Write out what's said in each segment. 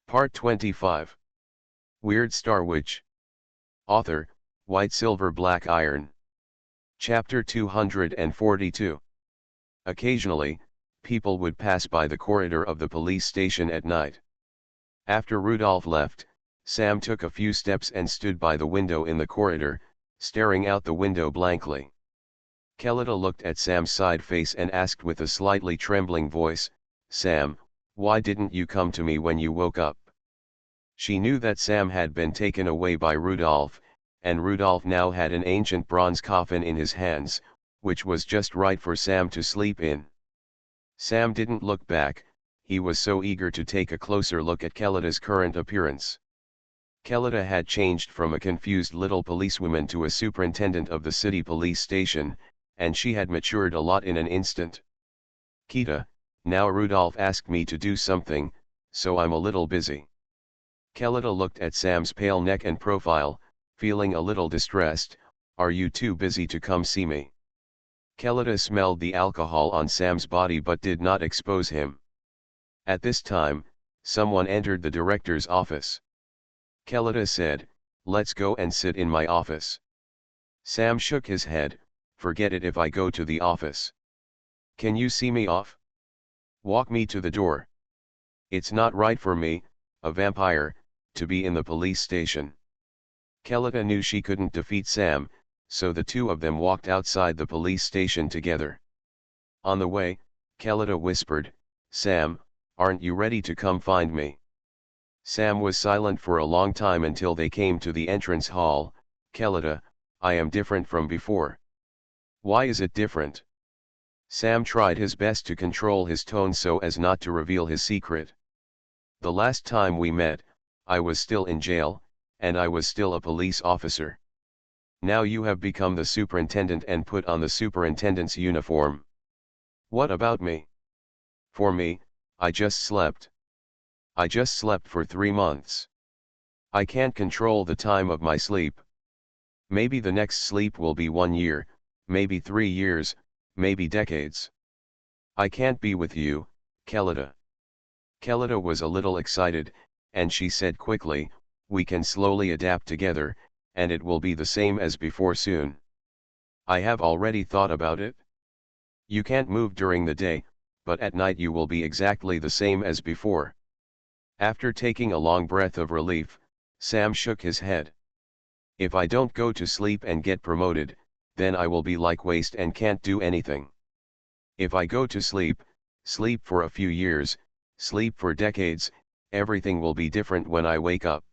Part 25. Weird Star Witch. Author, White Silver Black Iron. Chapter 242. Occasionally, people would pass by the corridor of the police station at night. After Rudolph left, Sam took a few steps and stood by the window in the corridor, staring out the window blankly. Kelida looked at Sam's side face and asked with a slightly trembling voice, "Sam, why didn't you come to me when you woke up?" She knew that Sam had been taken away by Rudolph, and Rudolph now had an ancient bronze coffin in his hands, which was just right for Sam to sleep in. Sam didn't look back, he was so eager to take a closer look at Kelida's current appearance. Kelida had changed from a confused little policewoman to a superintendent of the city police station, and she had matured a lot in an instant. "Kita, now Rudolph asked me to do something, so I'm a little busy." Kelida looked at Sam's pale neck and profile, feeling a little distressed. "Are you too busy to come see me?" Kelida smelled the alcohol on Sam's body but did not expose him. At this time, someone entered the director's office. Kelida said, "Let's go and sit in my office." Sam shook his head. "Forget it if I go to the office. Can you see me off? Walk me to the door. It's not right for me, a vampire, to be in the police station." Kelida knew she couldn't defeat Sam, so the two of them walked outside the police station together. On the way, Kelida whispered, "Sam, aren't you ready to come find me?" Sam was silent for a long time until they came to the entrance hall. "Kelida, I am different from before." "Why is it different?" Sam tried his best to control his tone so as not to reveal his secret. "The last time we met, I was still in jail, and I was still a police officer. Now you have become the superintendent and put on the superintendent's uniform. What about me?" "For me, I just slept. I just slept for 3 months. I can't control the time of my sleep. Maybe the next sleep will be 1 year, maybe 3 years, maybe decades. I can't be with you, Kelida." Kelida was a little excited, and she said quickly, "We can slowly adapt together, and it will be the same as before soon. I have already thought about it. You can't move during the day, but at night you will be exactly the same as before." After taking a long breath of relief, Sam shook his head. "If I don't go to sleep and get promoted, then I will be like waste and can't do anything. If I go to sleep, sleep for a few years, sleep for decades, everything will be different when I wake up.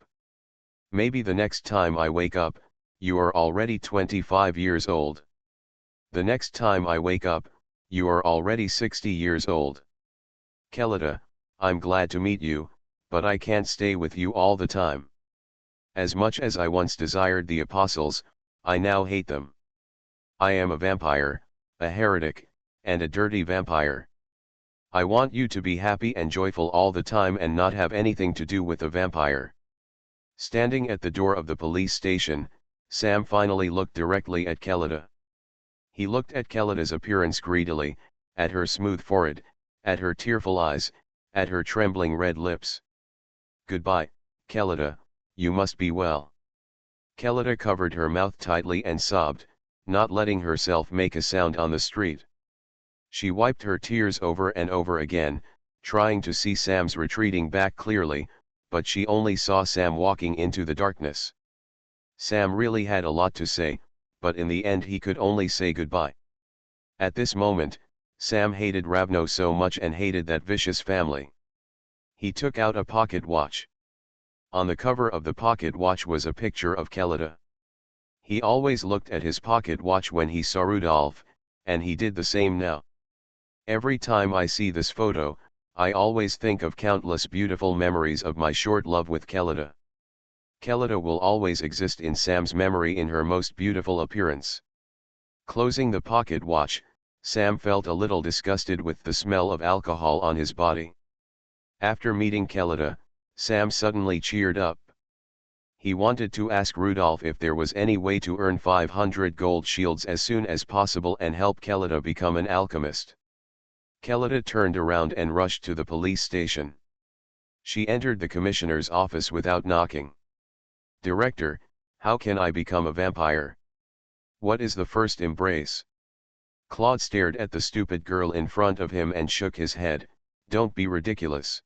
Maybe the next time I wake up, you are already 25 years old. The next time I wake up, you are already 60 years old. Kelida, I'm glad to meet you, but I can't stay with you all the time. As much as I once desired the apostles, I now hate them. I am a vampire, a heretic, and a dirty vampire. I want you to be happy and joyful all the time and not have anything to do with a vampire." Standing at the door of the police station, Sam finally looked directly at Kelida. He looked at Kelida's appearance greedily, at her smooth forehead, at her tearful eyes, at her trembling red lips. "Goodbye, Kelida, you must be well." Kelida covered her mouth tightly and sobbed, not letting herself make a sound on the street. She wiped her tears over and over again, trying to see Sam's retreating back clearly, but she only saw Sam walking into the darkness. Sam really had a lot to say, but in the end he could only say goodbye. At this moment, Sam hated Ravno so much and hated that vicious family. He took out a pocket watch. On the cover of the pocket watch was a picture of Kelida. He always looked at his pocket watch when he saw Rudolph, and he did the same now. "Every time I see this photo, I always think of countless beautiful memories of my short love with Kelida. Kelida will always exist in Sam's memory in her most beautiful appearance." Closing the pocket watch, Sam felt a little disgusted with the smell of alcohol on his body. After meeting Kelida, Sam suddenly cheered up. He wanted to ask Rudolph if there was any way to earn 500 gold shields as soon as possible and help Kelida become an alchemist. Kelida turned around and rushed to the police station. She entered the commissioner's office without knocking. "Director, how can I become a vampire? What is the first embrace?" Claude stared at the stupid girl in front of him and shook his head. "Don't be ridiculous.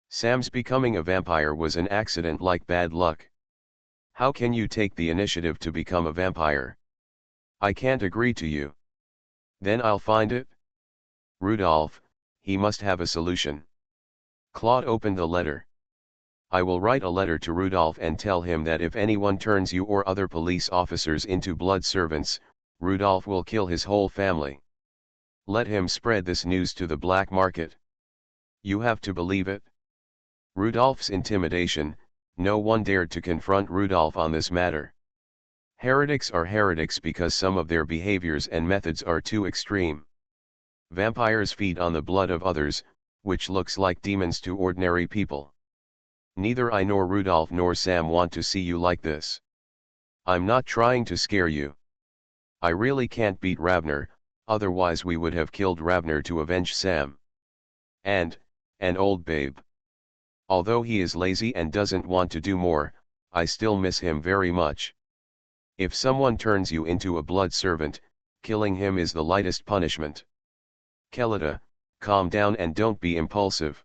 Sam's becoming a vampire was an accident like bad luck. How can you take the initiative to become a vampire? I can't agree to you." "Then I'll find it." "Rudolph, he must have a solution." Claude opened the letter. "I will write a letter to Rudolph and tell him that if anyone turns you or other police officers into blood servants, Rudolph will kill his whole family. Let him spread this news to the black market. You have to believe it." Rudolph's intimidation, no one dared to confront Rudolph on this matter. Heretics are heretics because some of their behaviors and methods are too extreme. Vampires feed on the blood of others, which looks like demons to ordinary people. Neither I nor Rudolph nor Sam want to see you like this. I'm not trying to scare you. I really can't beat Ravner, otherwise we would have killed Ravner to avenge Sam. And, an old babe. Although he is lazy and doesn't want to do more, I still miss him very much. If someone turns you into a blood servant, killing him is the lightest punishment. Kelida, calm down and don't be impulsive."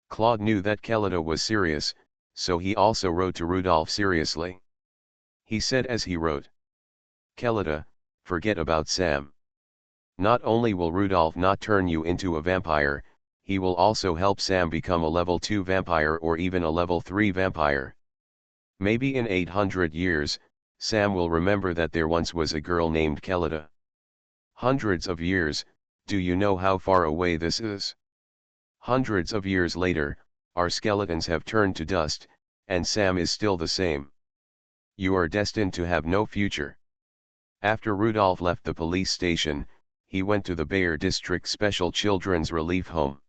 Claude knew that Kelida was serious, so he also wrote to Rudolph seriously. He said as he wrote, "Kelida, forget about Sam. Not only will Rudolph not turn you into a vampire, he will also help Sam become a level 2 vampire or even a level 3 vampire. Maybe in 800 years, Sam will remember that there once was a girl named Kelida. Hundreds of years, do you know how far away this is? Hundreds of years later, our skeletons have turned to dust, and Sam is still the same. You are destined to have no future." After Rudolph left the police station, he went to the Bayer District Special Children's Relief Home.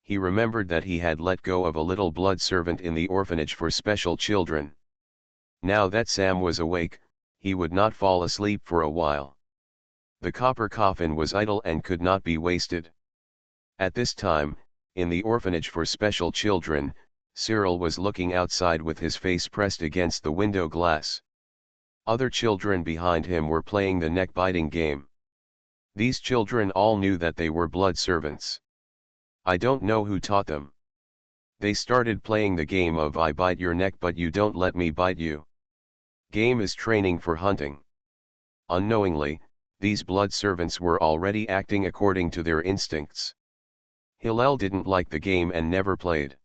He remembered that he had let go of a little blood servant in the orphanage for special children. Now that Sam was awake, he would not fall asleep for a while. The copper coffin was idle and could not be wasted. At this time, in the orphanage for special children, Cyril was looking outside with his face pressed against the window glass. Other children behind him were playing the neck-biting game. These children all knew that they were blood servants. I don't know who taught them. They started playing the game of I bite your neck but you don't let me bite you. Game is training for hunting. Unknowingly, these blood servants were already acting according to their instincts. Hillel didn't like the game and never played.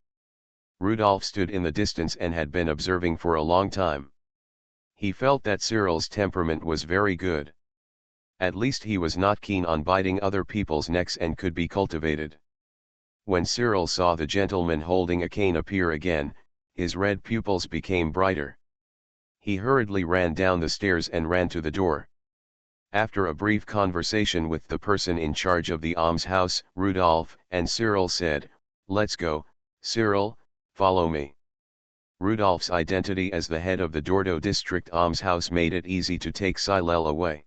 Rudolph stood in the distance and had been observing for a long time. He felt that Cyril's temperament was very good. At least he was not keen on biting other people's necks and could be cultivated. When Cyril saw the gentleman holding a cane appear again, his red pupils became brighter. He hurriedly ran down the stairs and ran to the door. After a brief conversation with the person in charge of the almshouse, Rudolph and Cyril said, "Let's go, Cyril, follow me." Rudolph's identity as the head of the Dordo district almshouse made it easy to take Cyril away.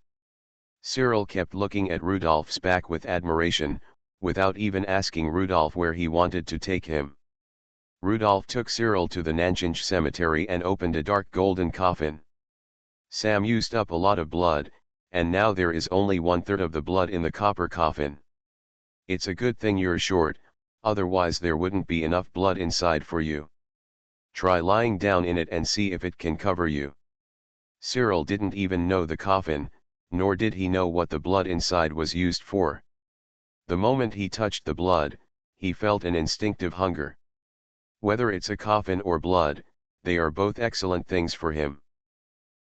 Cyril kept looking at Rudolph's back with admiration, without even asking Rudolph where he wanted to take him. Rudolph took Cyril to the Nanjing cemetery and opened a dark golden coffin. Sam used up a lot of blood, and now there is only 1/3 of the blood in the copper coffin. It's a good thing you're short, otherwise there wouldn't be enough blood inside for you. Try lying down in it and see if it can cover you. Cyril didn't even know the coffin, nor did he know what the blood inside was used for. The moment he touched the blood, he felt an instinctive hunger. Whether it's a coffin or blood, they are both excellent things for him.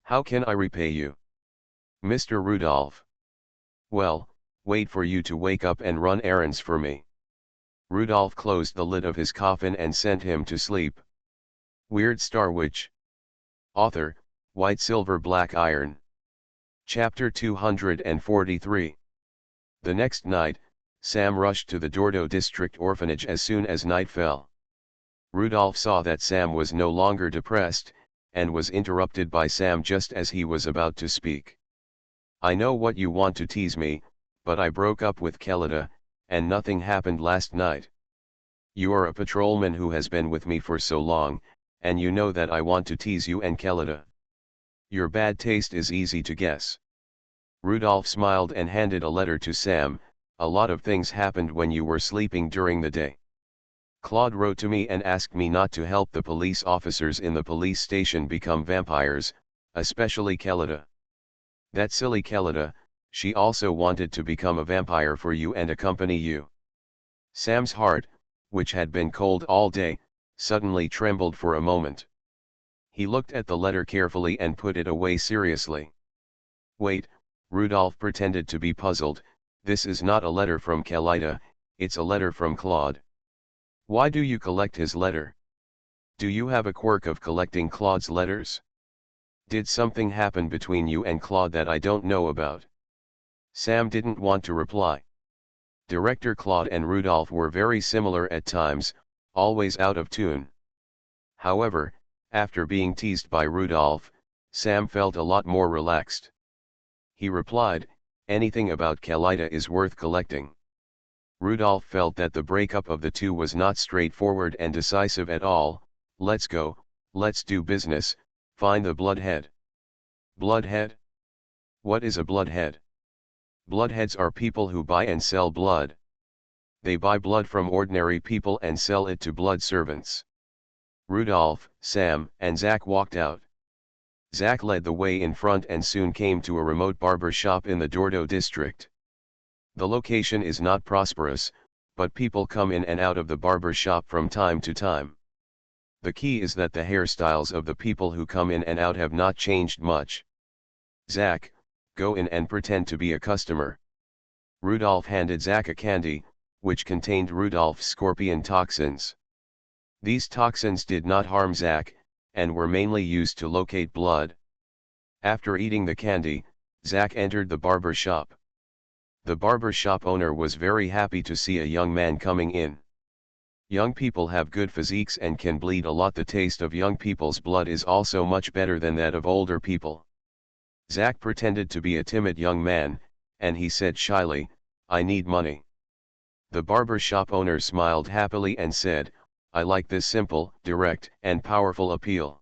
"How can I repay you, Mr. Rudolph?" "Well, wait for you to wake up and run errands for me." Rudolph closed the lid of his coffin and sent him to sleep. Weird Star Witch. Author, White Silver Black Iron. Chapter 243. The next night, Sam rushed to the Dordo District Orphanage as soon as night fell. Rudolph saw that Sam was no longer depressed, and was interrupted by Sam just as he was about to speak. "I know what you want to tease me, but I broke up with Kelida, and nothing happened last night." You are a patrolman who has been with me for so long, and you know that I want to tease you and Kelida. Your bad taste is easy to guess. Rudolph smiled and handed a letter to Sam. A lot of things happened when you were sleeping during the day. Claude wrote to me and asked me not to help the police officers in the police station become vampires, especially Kelida. That silly Kelida, she also wanted to become a vampire for you and accompany you. Sam's heart, which had been cold all day, suddenly trembled for a moment. He looked at the letter carefully and put it away seriously. Wait, Rudolph pretended to be puzzled. This is not a letter from Kelida, it's a letter from Claude. Why do you collect his letter? Do you have a quirk of collecting Claude's letters? Did something happen between you and Claude that I don't know about? Sam didn't want to reply. Director Claude and Rudolph were very similar at times, always out of tune. However, after being teased by Rudolph, Sam felt a lot more relaxed. He replied, anything about Kelida is worth collecting. Rudolph felt that the breakup of the two was not straightforward and decisive at all. Let's go, let's do business, find the bloodhead. Bloodhead? What is a bloodhead? Bloodheads are people who buy and sell blood. They buy blood from ordinary people and sell it to blood servants. Rudolph, Sam, and Zach walked out. Zach led the way in front and soon came to a remote barber shop in the Dordo district. The location is not prosperous, but people come in and out of the barber shop from time to time. The key is that the hairstyles of the people who come in and out have not changed much. Zach, go in and pretend to be a customer. Rudolph handed Zach a candy, which contained Rudolph's scorpion toxins. These toxins did not harm Zach, and were mainly used to locate blood. After eating the candy, Zach entered the barber shop. The barber shop owner was very happy to see a young man coming in. Young people have good physiques and can bleed a lot. The taste of young people's blood is also much better than that of older people. Zach pretended to be a timid young man, and he said shyly, I need money. The barber shop owner smiled happily and said, I like this simple, direct, and powerful appeal.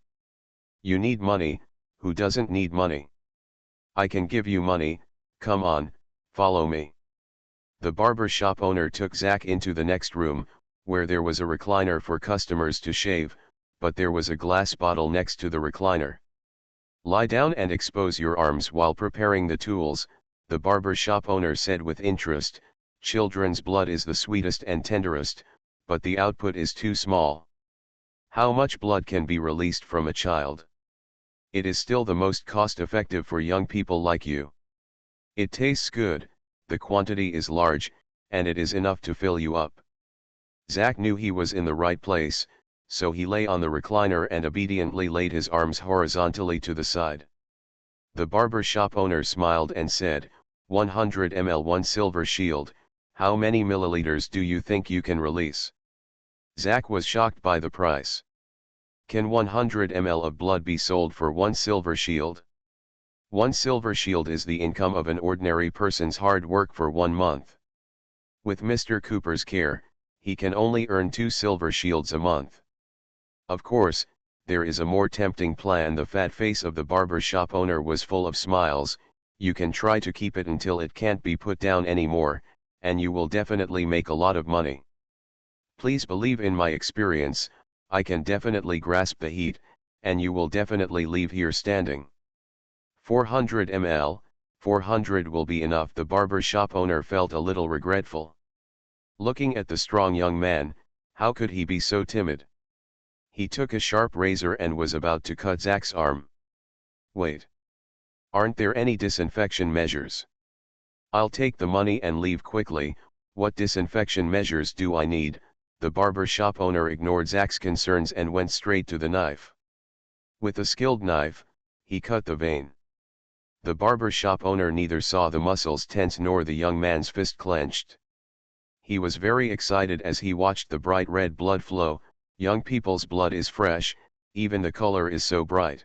You need money, who doesn't need money? I can give you money, come on, follow me. The barber shop owner took Zach into the next room, where there was a recliner for customers to shave, but there was a glass bottle next to the recliner. Lie down and expose your arms while preparing the tools, the barber shop owner said with interest. Children's blood is the sweetest and tenderest, but the output is too small. How much blood can be released from a child? It is still the most cost-effective for young people like you. It tastes good, the quantity is large, and it is enough to fill you up. Zach knew he was in the right place, so he lay on the recliner and obediently laid his arms horizontally to the side. The barber shop owner smiled and said, 100 ml 1 silver shield, how many milliliters do you think you can release? Zach was shocked by the price. Can 100 ml of blood be sold for 1 silver shield? 1 silver shield is the income of an ordinary person's hard work for 1 month. With Mr. Cooper's care, he can only earn 2 silver shields a month. Of course, there is a more tempting plan. The fat face of the barber shop owner was full of smiles. You can try to keep it until it can't be put down anymore, and you will definitely make a lot of money. Please believe in my experience, I can definitely grasp the heat, and you will definitely leave here standing. 400 ml, 400 will be enough. The barber shop owner felt a little regretful. Looking at the strong young man, how could he be so timid? He took a sharp razor and was about to cut Zach's arm. Wait. Aren't there any disinfection measures? I'll take the money and leave quickly. What disinfection measures do I need? The barber shop owner ignored Zach's concerns and went straight to the knife. With a skilled knife, he cut the vein. The barber shop owner neither saw the muscles tense nor the young man's fist clenched. He was very excited as he watched the bright red blood flow. Young people's blood is fresh, even the color is so bright.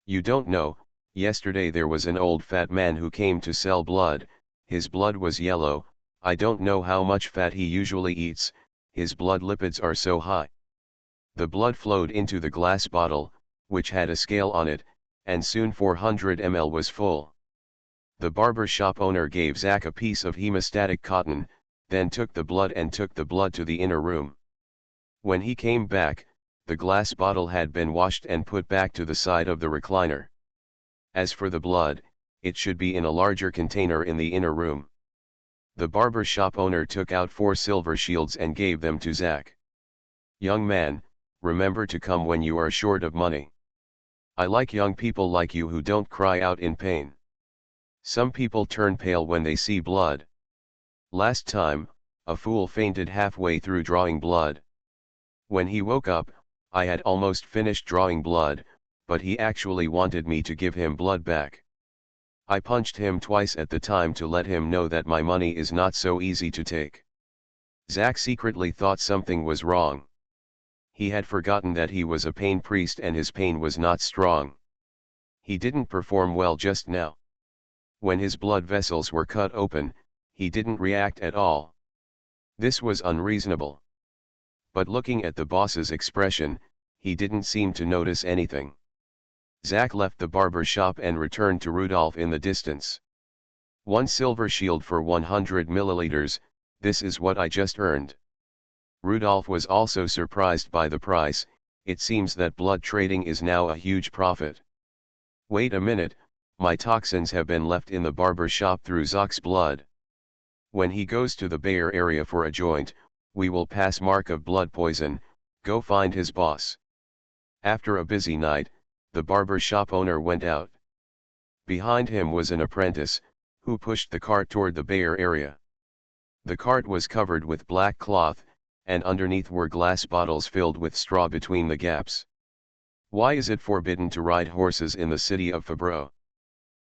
You don't know, yesterday there was an old fat man who came to sell blood. His blood was yellow. I don't know how much fat he usually eats, his blood lipids are so high. The blood flowed into the glass bottle, which had a scale on it, and soon 400 ml was full. The barber shop owner gave Zach a piece of hemostatic cotton, then took the blood to the inner room. When he came back, the glass bottle had been washed and put back to the side of the recliner. As for the blood, it should be in a larger container in the inner room. The barber shop owner took out 4 silver shields and gave them to Zach. "Young man, remember to come when you are short of money. I like young people like you who don't cry out in pain. Some people turn pale when they see blood. Last time, a fool fainted halfway through drawing blood. When he woke up, I had almost finished drawing blood, but he actually wanted me to give him blood back. I punched him twice at the time to let him know that my money is not so easy to take." Zach secretly thought something was wrong. He had forgotten that he was a pain priest and his pain was not strong. He didn't perform well just now. When his blood vessels were cut open, he didn't react at all. This was unreasonable. But looking at the boss's expression, he didn't seem to notice anything. Zach left the barber shop and returned to Rudolph in the distance. "1 silver shield for 100 milliliters, this is what I just earned." Rudolph was also surprised by the price. It seems that blood trading is now a huge profit. "Wait a minute, my toxins have been left in the barber shop through Zach's blood. When he goes to the Bayer area for a joint, we will pass mark of blood poison, go find his boss." After a busy night, the barber shop owner went out. Behind him was an apprentice, who pushed the cart toward the Bayer area. The cart was covered with black cloth, and underneath were glass bottles filled with straw between the gaps. "Why is it forbidden to ride horses in the city of Fabreau?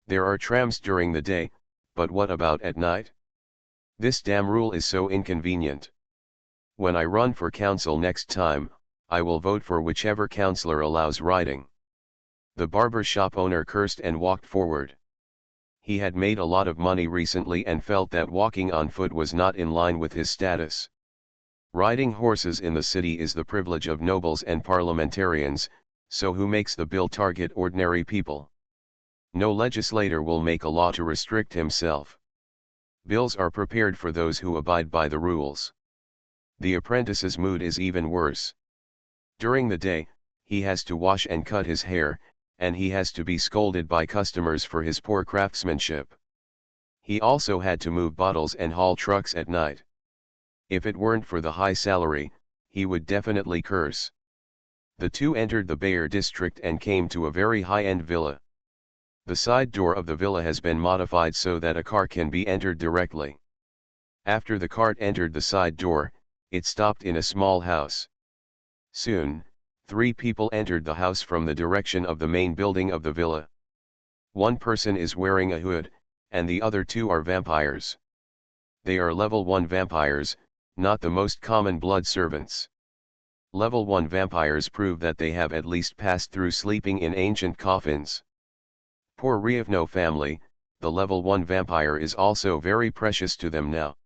There are trams during the day, but what about at night? This damn rule is so inconvenient. When I run for council next time, I will vote for whichever councillor allows riding." The barber shop owner cursed and walked forward. He had made a lot of money recently and felt that walking on foot was not in line with his status. Riding horses in the city is the privilege of nobles and parliamentarians, so who makes the bill target ordinary people? No legislator will make a law to restrict himself. Bills are prepared for those who abide by the rules. The apprentice's mood is even worse. During the day, he has to wash and cut his hair, and he has to be scolded by customers for his poor craftsmanship. He also had to move bottles and haul trucks at night. If it weren't for the high salary, he would definitely curse. The two entered the Bayer district and came to a very high-end villa. The side door of the villa has been modified so that a car can be entered directly. After the cart entered the side door, it stopped in a small house. Soon, 3 people entered the house from the direction of the main building of the villa. One person is wearing a hood, and the other 2 are vampires. They are level 1 vampires, not the most common blood servants. Level 1 vampires prove that they have at least passed through sleeping in ancient coffins. Poor Rievno family, the level 1 vampire is also very precious to them now.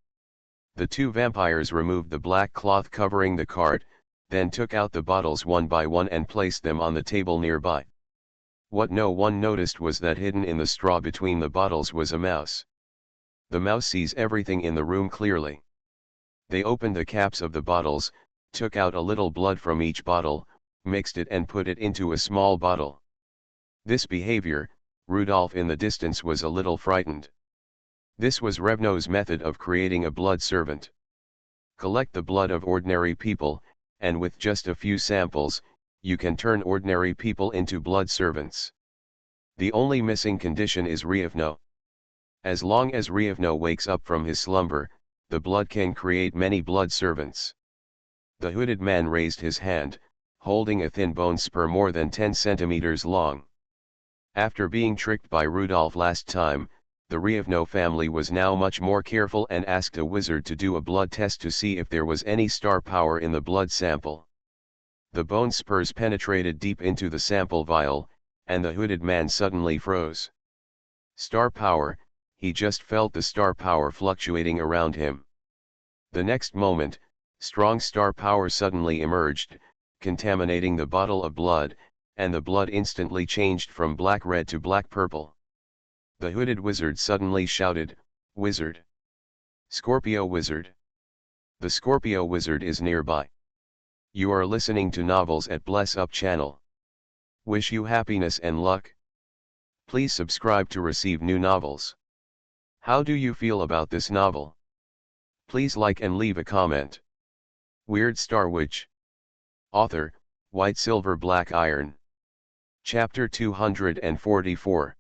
The 2 vampires removed the black cloth covering the cart, then took out the bottles one by one and placed them on the table nearby. What no one noticed was that hidden in the straw between the bottles was a mouse. The mouse sees everything in the room clearly. They opened the caps of the bottles, took out a little blood from each bottle, mixed it and put it into a small bottle. This behavior, Rudolph in the distance was a little frightened. This was Revno's method of creating a blood servant. Collect the blood of ordinary people, and with just a few samples, you can turn ordinary people into blood servants. The only missing condition is Rievno. As long as Rievno wakes up from his slumber, the blood can create many blood servants. The hooded man raised his hand, holding a thin bone spur more than 10 centimeters long. After being tricked by Rudolph last time, the Rievno family was now much more careful and asked a wizard to do a blood test to see if there was any star power in the blood sample. The bone spurs penetrated deep into the sample vial, and the hooded man suddenly froze. Star power, he just felt the star power fluctuating around him. The next moment, Strong star power suddenly emerged, contaminating the bottle of blood, and the blood instantly changed from black-red to black-purple. The hooded wizard suddenly shouted, "Wizard! Scorpio Wizard! The Scorpio Wizard is nearby." You are listening to Novels at Bless Up channel. Wish you happiness and luck. Please subscribe to receive new novels. How do you feel about this novel? Please like and leave a comment. Weird Star Witch. Author, White Silver Black Iron. Chapter 244.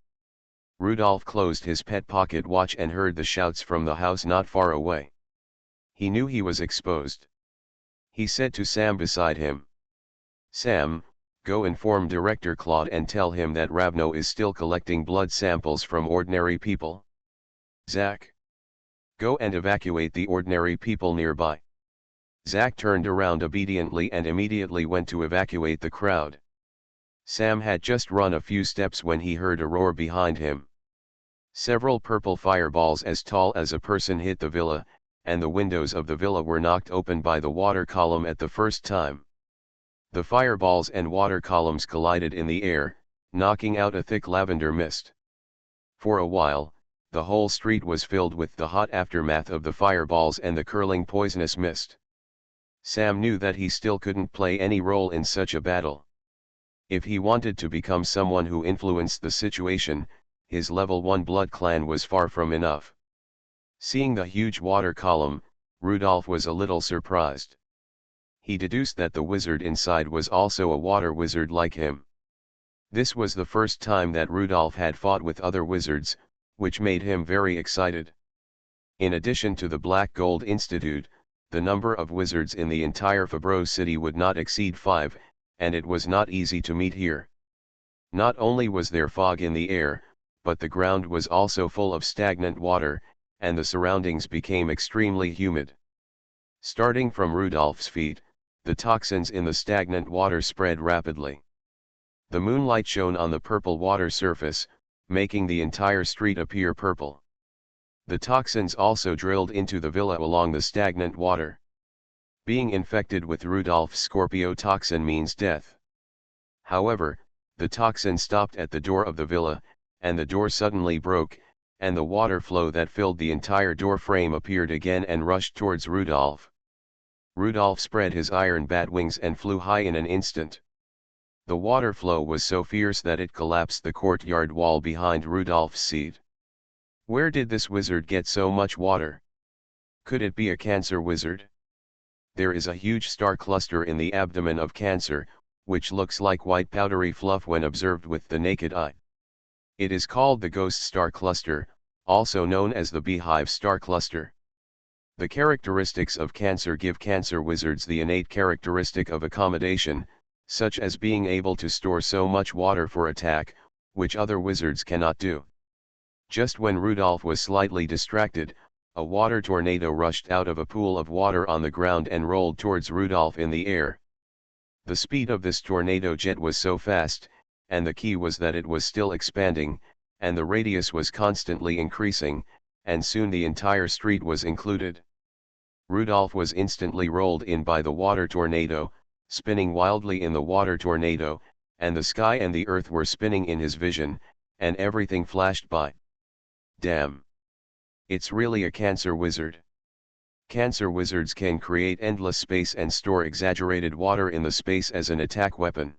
Rudolph closed his pet pocket watch and heard the shouts from the house not far away. He knew he was exposed. He said to Sam beside him, "Sam, go inform Director Claude and tell him that Ravno is still collecting blood samples from ordinary people. Zach, go and evacuate the ordinary people nearby." Zach turned around obediently and immediately went to evacuate the crowd. Sam had just run a few steps when he heard a roar behind him. Several purple fireballs as tall as a person hit the villa, and the windows of the villa were knocked open by the water column at the first time. The fireballs and water columns collided in the air, knocking out a thick lavender mist. For a while, the whole street was filled with the hot aftermath of the fireballs and the curling poisonous mist. Sam knew that he still couldn't play any role in such a battle. If he wanted to become someone who influenced the situation, his level 1 blood clan was far from enough. Seeing the huge water column, Rudolph was a little surprised. He deduced that the wizard inside was also a water wizard like him. This was the first time that Rudolph had fought with other wizards, which made him very excited. In addition to the Black Gold Institute, the number of wizards in the entire Fabreau city would not exceed 5, and it was not easy to meet here. Not only was there fog in the air, but the ground was also full of stagnant water, and the surroundings became extremely humid. Starting from Rudolph's feet, the toxins in the stagnant water spread rapidly. The moonlight shone on the purple water surface, making the entire street appear purple. The toxins also drilled into the villa along the stagnant water. Being infected with Rudolph's Scorpio toxin means death. However, the toxin stopped at the door of the villa, and the door suddenly broke, and the water flow that filled the entire door frame appeared again and rushed towards Rudolph. Rudolph spread his iron bat wings and flew high in an instant. The water flow was so fierce that it collapsed the courtyard wall behind Rudolph's seat. Where did this wizard get so much water? Could it be a Cancer wizard? There is a huge star cluster in the abdomen of Cancer, which looks like white powdery fluff when observed with the naked eye. It is called the Ghost Star Cluster, also known as the Beehive Star Cluster. The characteristics of Cancer give Cancer wizards the innate characteristic of accommodation, such as being able to store so much water for attack, which other wizards cannot do. Just when Rudolph was slightly distracted, a water tornado rushed out of a pool of water on the ground and rolled towards Rudolph in the air. The speed of this tornado jet was so fast, and the key was that it was still expanding, and the radius was constantly increasing, and soon the entire street was included. Rudolph was instantly rolled in by the water tornado, spinning wildly in the water tornado, and the sky and the earth were spinning in his vision, and everything flashed by. Damn! It's really a Cancer wizard. Cancer wizards can create endless space and store exaggerated water in the space as an attack weapon.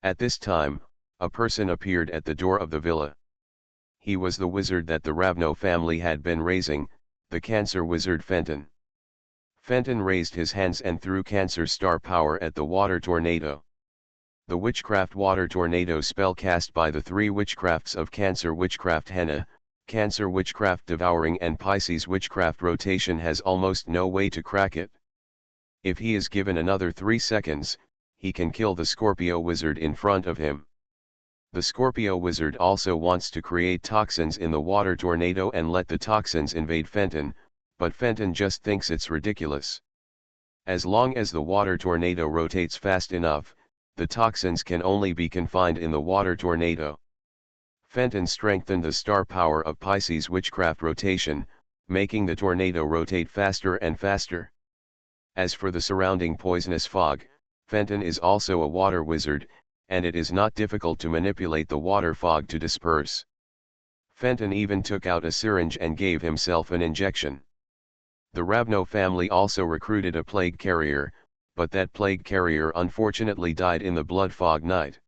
At this time, a person appeared at the door of the villa. He was the wizard that the Ravno family had been raising, the Cancer wizard Fenton. Fenton raised his hands and threw Cancer star power at the water tornado. The Witchcraft Water Tornado spell cast by the 3 witchcrafts of Cancer Witchcraft Henna, Cancer Witchcraft Devouring and Pisces Witchcraft Rotation has almost no way to crack it. If he is given another 3 seconds, he can kill the Scorpio wizard in front of him. The Scorpio wizard also wants to create toxins in the water tornado and let the toxins invade Fenton, but Fenton just thinks it's ridiculous. As long as the water tornado rotates fast enough, the toxins can only be confined in the water tornado. Fenton strengthened the star power of Pisces Witchcraft Rotation, making the tornado rotate faster and faster. As for the surrounding poisonous fog, Fenton is also a water wizard, and it is not difficult to manipulate the water fog to disperse. Fenton even took out a syringe and gave himself an injection. The Ravno family also recruited a plague carrier, but that plague carrier unfortunately died in the blood fog night.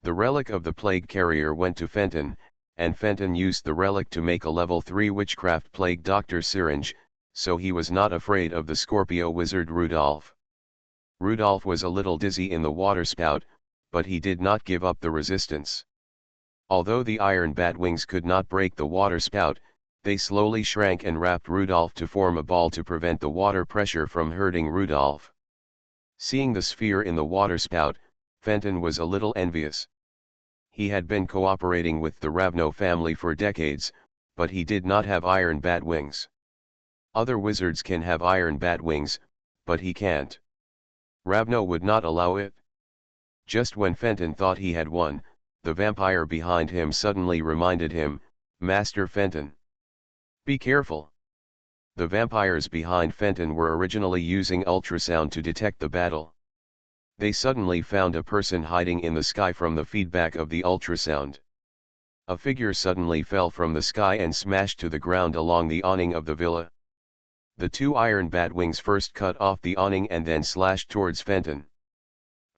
The relic of the plague carrier went to Fenton, and Fenton used the relic to make a level 3 witchcraft plague doctor syringe, so he was not afraid of the Scorpio wizard Rudolph. Rudolph was a little dizzy in the waterspout, but he did not give up the resistance. Although the iron bat wings could not break the waterspout, they slowly shrank and wrapped Rudolph to form a ball to prevent the water pressure from hurting Rudolph. Seeing the sphere in the waterspout, Fenton was a little envious. He had been cooperating with the Ravno family for decades, but he did not have iron bat wings. Other wizards can have iron bat wings, but he can't. Ravno would not allow it. Just when Fenton thought he had won, the vampire behind him suddenly reminded him, "Master Fenton, be careful." The vampires behind Fenton were originally using ultrasound to detect the battle. They suddenly found a person hiding in the sky from the feedback of the ultrasound. A figure suddenly fell from the sky and smashed to the ground along the awning of the villa. The two iron bat wings first cut off the awning and then slashed towards Fenton.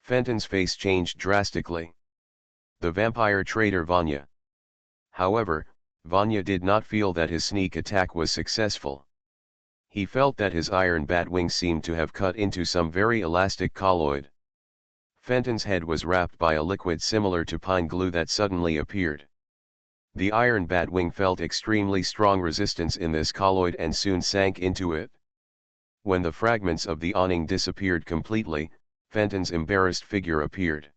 Fenton's face changed drastically. The vampire traitor Vanya. However, Vanya did not feel that his sneak attack was successful. He felt that his iron bat wings seemed to have cut into some very elastic colloid. Fenton's head was wrapped by a liquid similar to pine glue that suddenly appeared. The iron bat wing felt extremely strong resistance in this colloid and soon sank into it. When the fragments of the awning disappeared completely, Fenton's embarrassed figure appeared.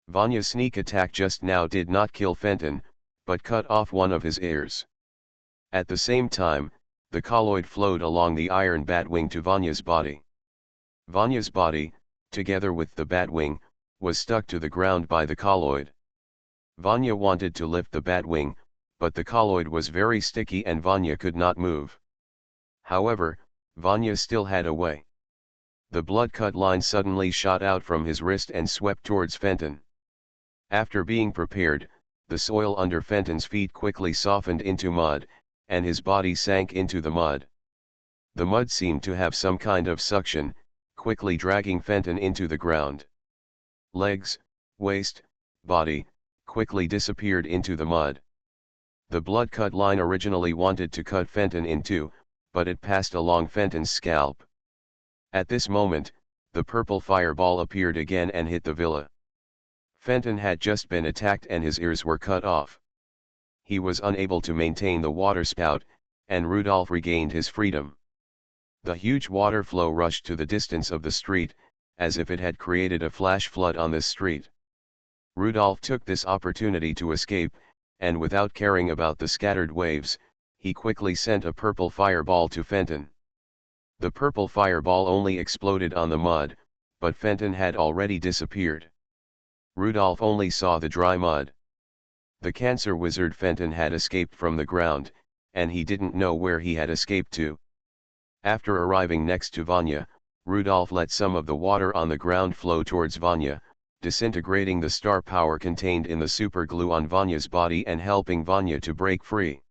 Vanya's sneak attack just now did not kill Fenton, but cut off one of his ears. At the same time, the colloid flowed along the iron bat wing to Vanya's body. Vanya's body, together with the bat wing, was stuck to the ground by the colloid. Vanya wanted to lift the bat wing, but the colloid was very sticky and Vanya could not move. However, Vanya still had a way. The blood-cut line suddenly shot out from his wrist and swept towards Fenton. After being prepared, the soil under Fenton's feet quickly softened into mud, and his body sank into the mud. The mud seemed to have some kind of suction, quickly dragging Fenton into the ground. Legs, waist, body, quickly disappeared into the mud. The blood-cut line originally wanted to cut Fenton in two, but it passed along Fenton's scalp. At this moment, the purple fireball appeared again and hit the villa. Fenton had just been attacked and his ears were cut off. He was unable to maintain the waterspout, and Rudolph regained his freedom. The huge water flow rushed to the distance of the street, as if it had created a flash flood on this street. Rudolph took this opportunity to escape, and without caring about the scattered waves, he quickly sent a purple fireball to Fenton. The purple fireball only exploded on the mud, but Fenton had already disappeared. Rudolph only saw the dry mud. The cancer wizard Fenton had escaped from the ground, and he didn't know where he had escaped to. After arriving next to Vanya, Rudolph let some of the water on the ground flow towards Vanya, disintegrating the star power contained in the super glue on Vanya's body and helping Vanya to break free.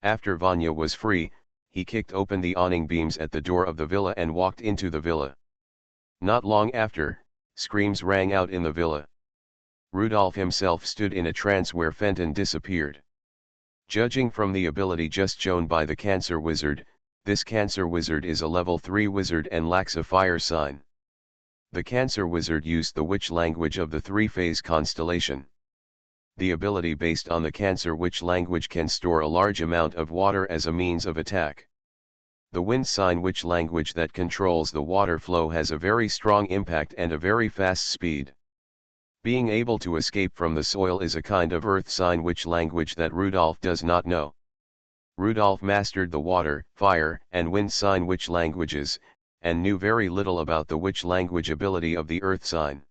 After Vanya was free, he kicked open the awning beams at the door of the villa and walked into the villa. Not long after, screams rang out in the villa. Rudolph himself stood in a trance where Fenton disappeared. Judging from the ability just shown by the Cancer Wizard, this Cancer Wizard is a level 3 wizard and lacks a fire sign. The Cancer Wizard used the witch language of the three-phase constellation. The ability based on the Cancer witch language can store a large amount of water as a means of attack. The wind sign witch language that controls the water flow has a very strong impact and a very fast speed. Being able to escape from the soil is a kind of earth sign witch language that Rudolph does not know. Rudolph mastered the water, fire, and wind sign witch languages, and knew very little about the witch language ability of the earth sign.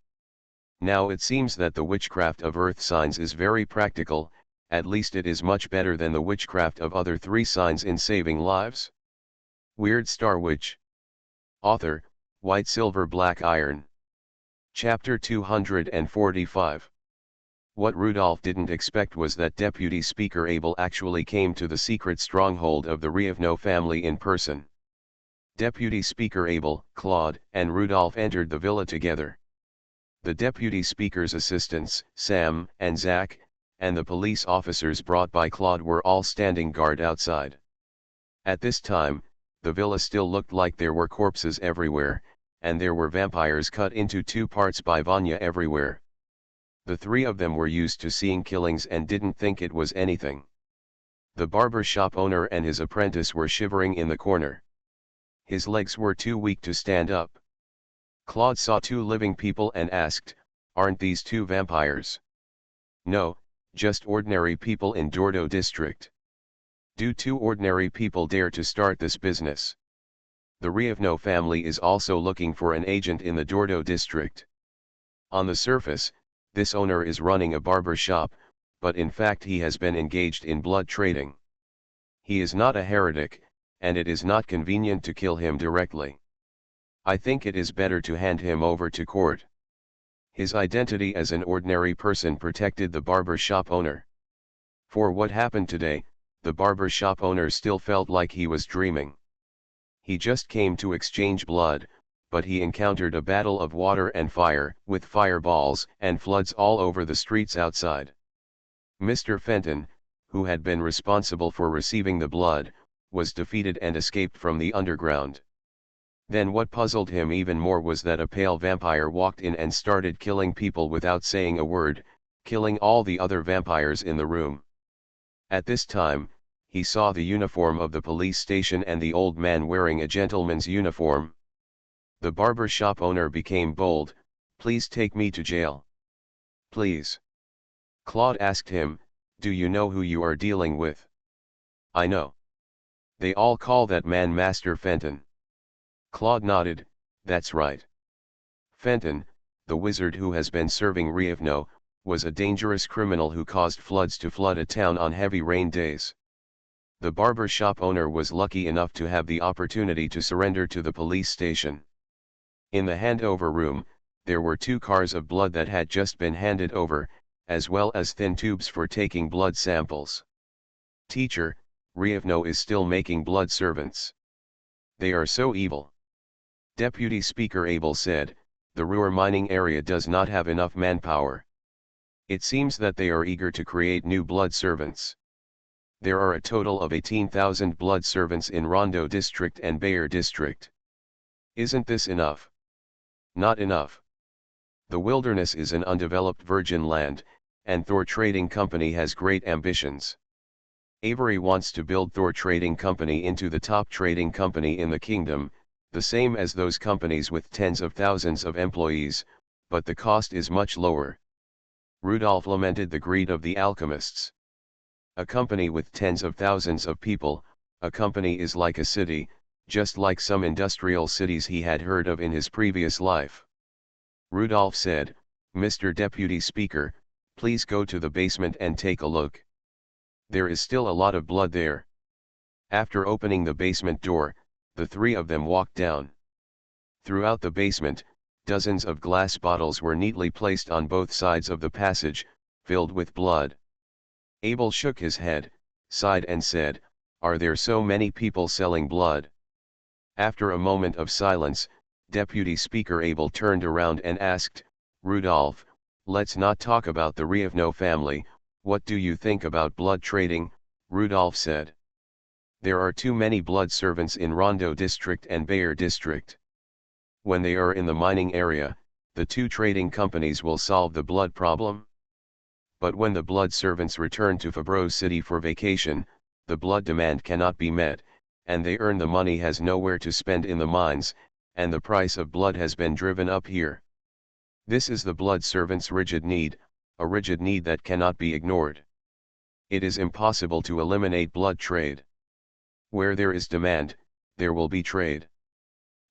Now it seems that the witchcraft of earth signs is very practical, at least it is much better than the witchcraft of other three signs in saving lives. Weird Star Witch. Author, White Silver Black Iron. Chapter 245. What Rudolph didn't expect was that Deputy Speaker Abel actually came to the secret stronghold of the Rievno family in person. Deputy Speaker Abel, Claude, and Rudolph entered the villa together. The Deputy Speaker's assistants, Sam and Zach, and the police officers brought by Claude were all standing guard outside. At this time, the villa still looked like there were corpses everywhere, and there were vampires cut into two parts by Vanya everywhere. The three of them were used to seeing killings and didn't think it was anything. The barber shop owner and his apprentice were shivering in the corner. His legs were too weak to stand up. Claude saw two living people and asked, "Aren't these two vampires?" "No, just ordinary people in Dordo district." "Do two ordinary people dare to start this business?" "The Rievno family is also looking for an agent in the Dordo district. On the surface, this owner is running a barber shop, but in fact he has been engaged in blood trading. He is not a heretic, and it is not convenient to kill him directly. I think it is better to hand him over to court." His identity as an ordinary person protected the barber shop owner. For what happened today, the barber shop owner still felt like he was dreaming. He just came to exchange blood, but he encountered a battle of water and fire, with fireballs and floods all over the streets outside. Mr. Fenton, who had been responsible for receiving the blood, was defeated and escaped from the underground. Then what puzzled him even more was that a pale vampire walked in and started killing people without saying a word, killing all the other vampires in the room. At this time, he saw the uniform of the police station and the old man wearing a gentleman's uniform. The barber shop owner became bold. "Please take me to jail." "Please." Claude asked him, "Do you know who you are dealing with?" "I know. They all call that man Master Fenton." Claude nodded. "That's right. Fenton, the wizard who has been serving Rievno, was a dangerous criminal who caused floods to flood a town on heavy rain days. The barber shop owner was lucky enough to have the opportunity to surrender to the police station. In the handover room, there were 2 cars of blood that had just been handed over, as well as thin tubes for taking blood samples. "Teacher, Rievno is still making blood servants. They are so evil." Deputy Speaker Abel said, "The Ruhr mining area does not have enough manpower. It seems that they are eager to create new blood servants. There are a total of 18,000 blood servants in Rondo district and Bayer district. Isn't this enough?" "Not enough. The wilderness is an undeveloped virgin land, and Thor Trading Company has great ambitions. Avery wants to build Thor Trading Company into the top trading company in the kingdom, the same as those companies with tens of thousands of employees, but the cost is much lower." Rudolph lamented the greed of the alchemists. A company with tens of thousands of people, a company is like a city, just like some industrial cities he had heard of in his previous life. Rudolph said, "Mr. Deputy Speaker, please go to the basement and take a look. There is still a lot of blood there." After opening the basement door, the 3 of them walked down. Throughout the basement, dozens of glass bottles were neatly placed on both sides of the passage, filled with blood. Abel shook his head, sighed and said, "Are there so many people selling blood?" After a moment of silence, Deputy Speaker Abel turned around and asked, "Rudolph, let's not talk about the Rievno family, what do you think about blood trading?" Rudolph said. "There are too many blood servants in Rondo district and Bayer district. When they are in the mining area, the 2 trading companies will solve the blood problem. But when the blood servants return to Fabro City for vacation, the blood demand cannot be met, and they earn the money has nowhere to spend in the mines, and the price of blood has been driven up here. This is the blood servants' rigid need, a rigid need that cannot be ignored. It is impossible to eliminate blood trade. Where there is demand, there will be trade."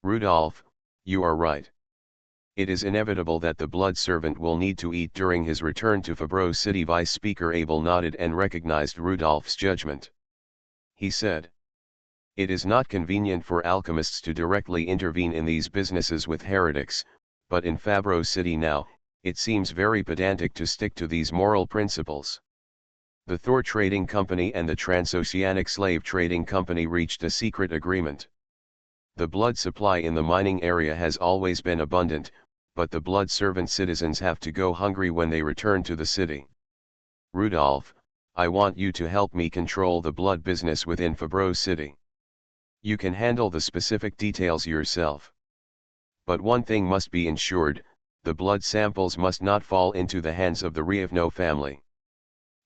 "Rudolph, you are right. It is inevitable that the blood servant will need to eat during his return to Fabro City." Vice Speaker Abel nodded and recognized Rudolph's judgment. He said, It is not convenient for alchemists to directly intervene in these businesses with heretics, but in Fabro City now, it seems very pedantic to stick to these moral principles. The Thor Trading Company and the Transoceanic Slave Trading Company reached a secret agreement. The blood supply in the mining area has always been abundant, but the blood servant citizens have to go hungry when they return to the city. Rudolph, I want you to help me control the blood business within Fabro City. You can handle the specific details yourself. But one thing must be ensured, the blood samples must not fall into the hands of the Rievno family.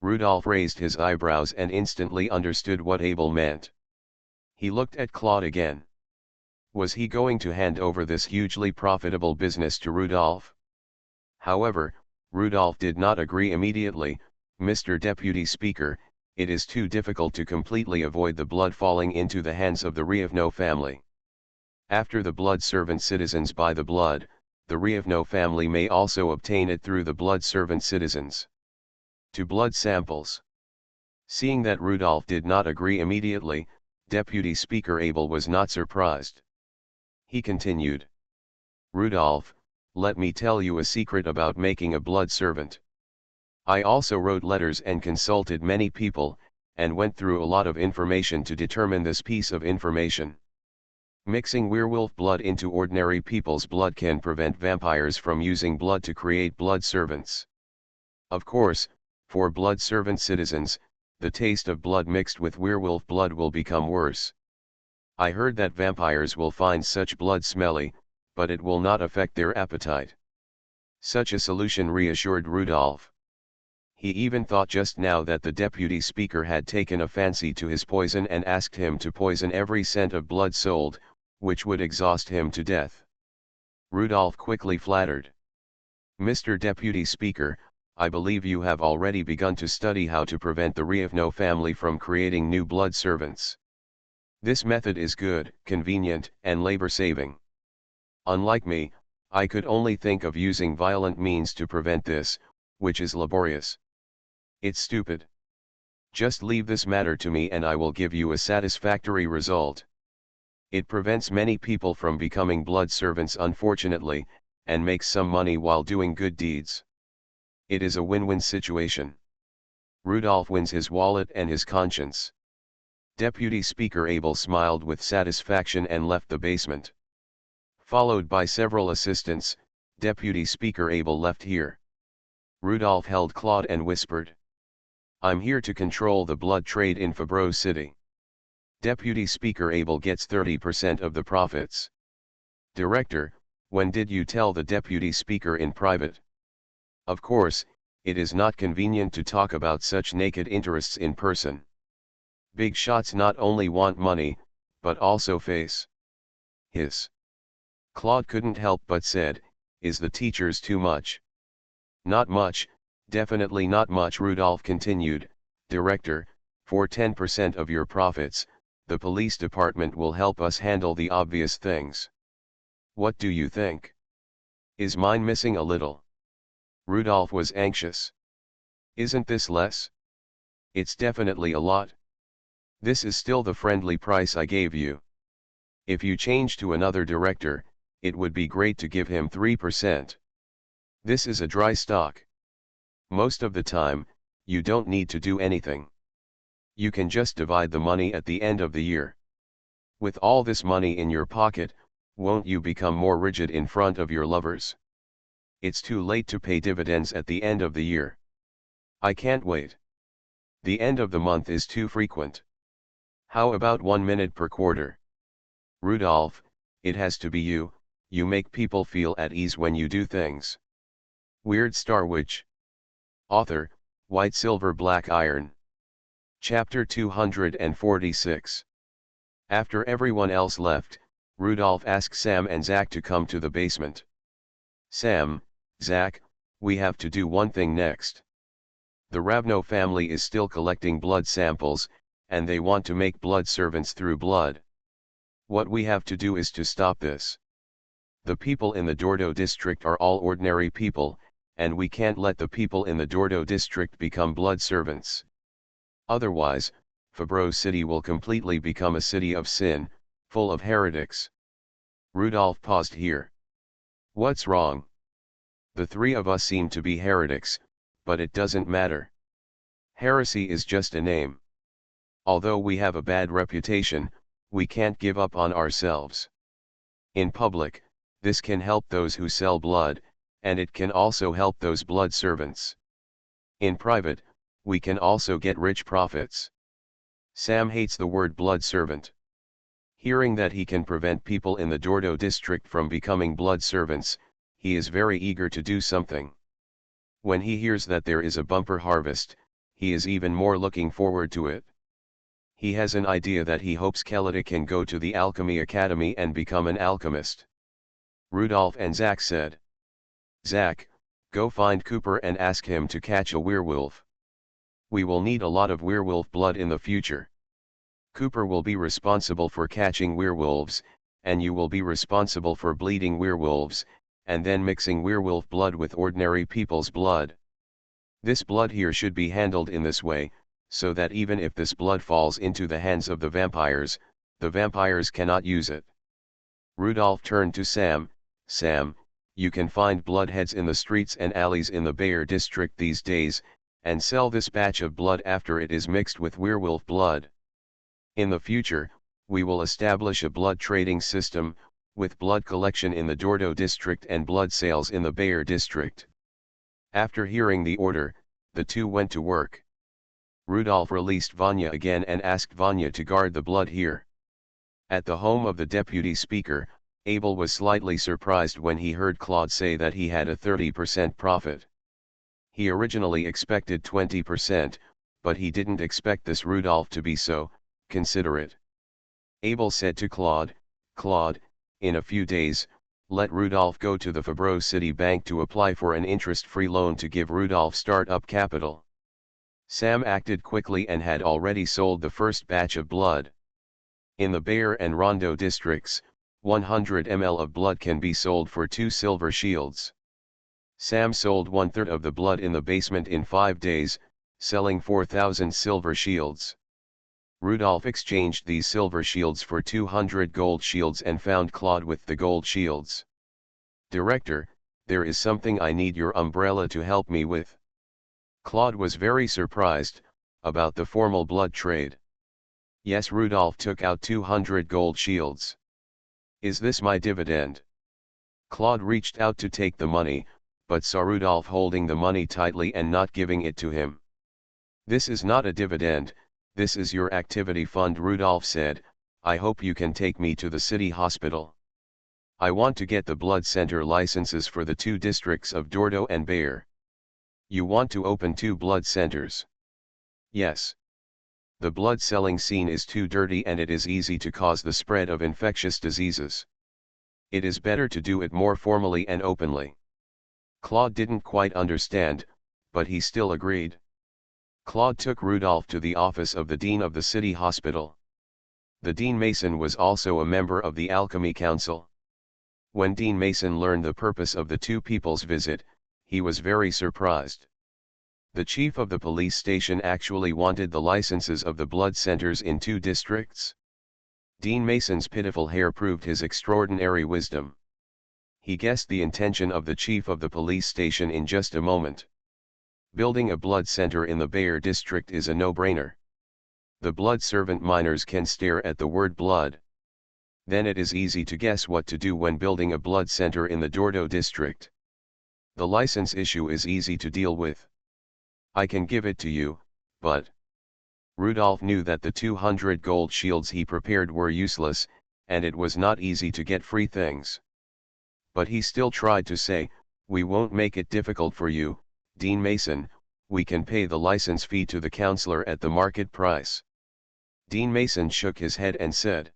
Rudolph raised his eyebrows and instantly understood what Abel meant. He looked at Claude again. Was he going to hand over this hugely profitable business to Rudolph? However, Rudolph did not agree immediately. Mr. Deputy Speaker, it is too difficult to completely avoid the blood falling into the hands of the Rievno family. After the blood servant citizens buy the blood, the Rievno family may also obtain it through the blood servant citizens. To blood samples. Seeing that Rudolph did not agree immediately, Deputy Speaker Abel was not surprised. He continued. Rudolph, let me tell you a secret about making a blood servant. I also wrote letters and consulted many people, and went through a lot of information to determine this piece of information. Mixing werewolf blood into ordinary people's blood can prevent vampires from using blood to create blood servants. Of course, for blood servant citizens, the taste of blood mixed with werewolf blood will become worse. I heard that vampires will find such blood smelly, but it will not affect their appetite. Such a solution reassured Rudolph. He even thought just now that the deputy speaker had taken a fancy to his poison and asked him to poison every cent of blood sold, which would exhaust him to death. Rudolph quickly flattered. Mr. Deputy Speaker, I believe you have already begun to study how to prevent the Rievno family from creating new blood servants. This method is good, convenient, and labor-saving. Unlike me, I could only think of using violent means to prevent this, which is laborious. It's stupid. Just leave this matter to me and I will give you a satisfactory result. It prevents many people from becoming blood servants unfortunately, and makes some money while doing good deeds. It is a win-win situation. Rudolph wins his wallet and his conscience. Deputy Speaker Abel smiled with satisfaction and left the basement. Followed by several assistants, Deputy Speaker Abel left here. Rudolph held Claude and whispered. I'm here to control the blood trade in Fabro City. Deputy Speaker Abel gets 30% of the profits. Director, when did you tell the Deputy Speaker in private? Of course, it is not convenient to talk about such naked interests in person. Big shots not only want money, but also face. Hiss. Claude couldn't help but said, is the teachers too much? Not much, definitely not much. Rudolph continued, Director, for 10% of your profits, the police department will help us handle the obvious things. What do you think? Is mine missing a little? Rudolph was anxious. Isn't this less? It's definitely a lot. This is still the friendly price I gave you. If you change to another director, it would be great to give him 3%. This is a dry stock. Most of the time, you don't need to do anything. You can just divide the money at the end of the year. With all this money in your pocket, won't you become more rigid in front of your lovers? It's too late to pay dividends at the end of the year. I can't wait. The end of the month is too frequent. How about 1 minute per quarter? Rudolph, it has to be you, you make people feel at ease when you do things. Weird Star Witch. Author, White Silver Black Iron. Chapter 246. After everyone else left, Rudolph asked Sam and Zach to come to the basement. Sam, Zach, we have to do one thing next. The Ravno family is still collecting blood samples, and they want to make blood servants through blood. What we have to do is to stop this. The people in the Dordo district are all ordinary people, and we can't let the people in the Dordo district become blood servants. Otherwise, Fabro City will completely become a city of sin, full of heretics. Rudolph paused here. What's wrong? The three of us seem to be heretics, but it doesn't matter. Heresy is just a name. Although we have a bad reputation, we can't give up on ourselves. In public, this can help those who sell blood, and it can also help those blood servants. In private, we can also get rich profits. Sam hates the word blood servant. Hearing that he can prevent people in the Dordo district from becoming blood servants, he is very eager to do something. When he hears that there is a bumper harvest, he is even more looking forward to it. He has an idea that he hopes Kelita can go to the Alchemy Academy and become an alchemist. Rudolph and Zack said. Zack, go find Cooper and ask him to catch a werewolf. We will need a lot of werewolf blood in the future. Cooper will be responsible for catching werewolves, and you will be responsible for bleeding werewolves, and then mixing werewolf blood with ordinary people's blood. This blood here should be handled in this way, so that even if this blood falls into the hands of the vampires cannot use it. Rudolph turned to Sam. Sam, you can find bloodheads in the streets and alleys in the Bayer district these days, and sell this batch of blood after it is mixed with werewolf blood. In the future, we will establish a blood trading system, with blood collection in the Dordo district and blood sales in the Bayer district. After hearing the order, the two went to work. Rudolph released Vanya again and asked Vanya to guard the blood here. At the home of the deputy speaker, Abel was slightly surprised when he heard Claude say that he had a 30% profit. He originally expected 20%, but he didn't expect this Rudolph to be so considerate. Abel said to Claude, Claude, in a few days, let Rudolph go to the Fabro City Bank to apply for an interest-free loan to give Rudolph start-up capital. Sam acted quickly and had already sold the first batch of blood. In the Bayer and Rondo districts, 100 ml of blood can be sold for 2 silver shields. Sam sold 1/3 of the blood in the basement in 5 days, selling 4,000 silver shields. Rudolph exchanged these silver shields for 200 gold shields and found Claude with the gold shields. Director, there is something I need your umbrella to help me with. Claude was very surprised about the formal blood trade. Yes, Rudolph took out 200 gold shields. Is this my dividend? Claude reached out to take the money, but saw Rudolph holding the money tightly and not giving it to him. This is not a dividend, this is your activity fund, Rudolph said. I hope you can take me to the city hospital. I want to get the blood center licenses for the 2 districts of Dordo and Bayer. You want to open 2 blood centers? Yes. The blood selling scene is too dirty and it is easy to cause the spread of infectious diseases. It is better to do it more formally and openly. Claude didn't quite understand, but he still agreed. Claude took Rudolph to the office of the dean of the city hospital. The Dean Mason was also a member of the Alchemy Council. When Dean Mason learned the purpose of the 2 people's visit, he was very surprised. The chief of the police station actually wanted the licenses of the blood centers in 2 districts. Dean Mason's pitiful hair proved his extraordinary wisdom. He guessed the intention of the chief of the police station in just a moment. Building a blood center in the Bayer district is a no-brainer. The blood servant miners can stare at the word blood. Then it is easy to guess what to do when building a blood center in the Dordo district. The license issue is easy to deal with. I can give it to you, but... Rudolph knew that the 200 gold shields he prepared were useless, and it was not easy to get free things. But he still tried to say, we won't make it difficult for you, Dean Mason, we can pay the license fee to the counselor at the market price. Dean Mason shook his head and said,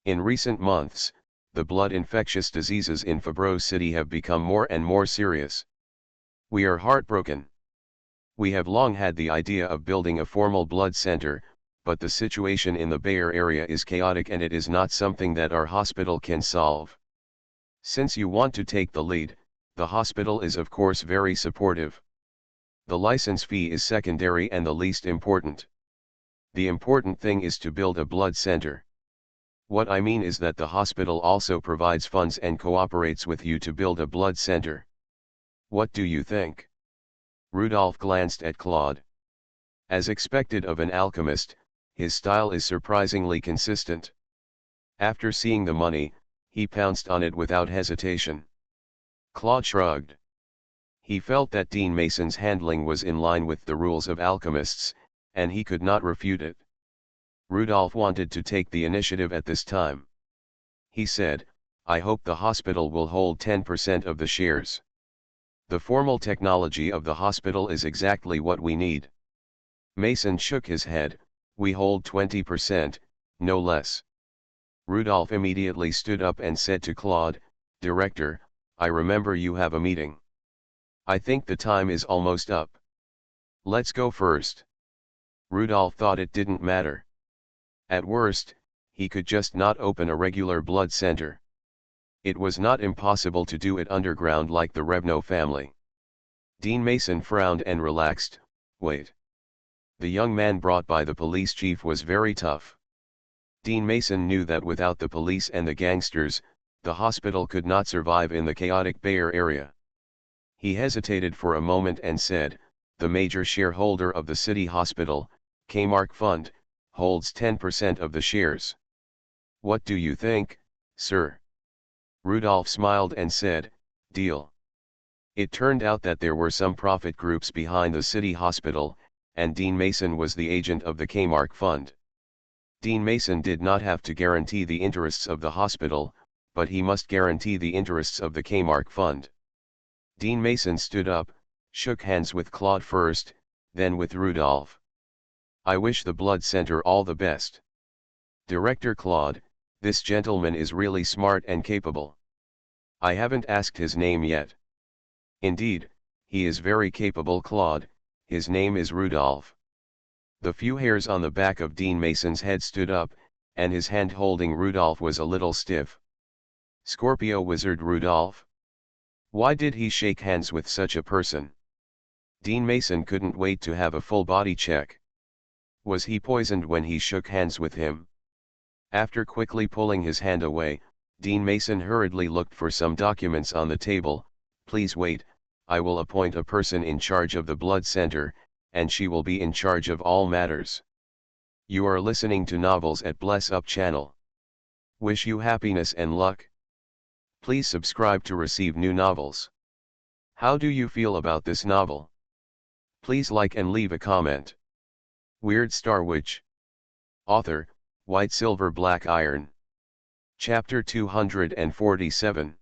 in recent months, the blood infectious diseases in Fabro City have become more and more serious. We are heartbroken. We have long had the idea of building a formal blood center, but the situation in the Bayer area is chaotic and it is not something that our hospital can solve. Since you want to take the lead, the hospital is of course very supportive. The license fee is secondary and the least important. The important thing is to build a blood center. What I mean is that the hospital also provides funds and cooperates with you to build a blood center. What do you think? Rudolph glanced at Claude. As expected of an alchemist, his style is surprisingly consistent. After seeing the money, he pounced on it without hesitation. Claude shrugged. He felt that Dean Mason's handling was in line with the rules of alchemists, and he could not refute it. Rudolph wanted to take the initiative at this time. He said, "I hope the hospital will hold 10% of the shares. The formal technology of the hospital is exactly what we need." Mason shook his head, "We hold 20%, no less." Rudolph immediately stood up and said to Claude, "Director, I remember you have a meeting. I think the time is almost up. Let's go first." Rudolph thought it didn't matter. At worst, he could just not open a regular blood center. It was not impossible to do it underground like the Revno family. Dean Mason frowned and relaxed. "Wait." The young man brought by the police chief was very tough. Dean Mason knew that without the police and the gangsters, the hospital could not survive in the chaotic Bayer area. He hesitated for a moment and said, "The major shareholder of the city hospital, Kmark Fund, holds 10% of the shares. What do you think, sir?" Rudolph smiled and said, "Deal." It turned out that there were some profit groups behind the city hospital, and Dean Mason was the agent of the Kmark Fund. Dean Mason did not have to guarantee the interests of the hospital, but he must guarantee the interests of the Kmark Fund. Dean Mason stood up, shook hands with Claude first, then with Rudolph. "I wish the blood center all the best. Director Claude, this gentleman is really smart and capable. I haven't asked his name yet." "Indeed, he is very capable, Claude. His name is Rudolph." The few hairs on the back of Dean Mason's head stood up, and his hand holding Rudolph was a little stiff. Scorpio wizard Rudolph? Why did he shake hands with such a person? Dean Mason couldn't wait to have a full body check. Was he poisoned when he shook hands with him? After quickly pulling his hand away, Dean Mason hurriedly looked for some documents on the table. "Please wait, I will appoint a person in charge of the blood center, and she will be in charge of all matters." You are listening to Novels at Bless Up channel. Wish you happiness and luck. Please subscribe to receive new novels. How do you feel about this novel? Please like and leave a comment. Weird Star Witch. Author, White Silver Black Iron. Chapter 247.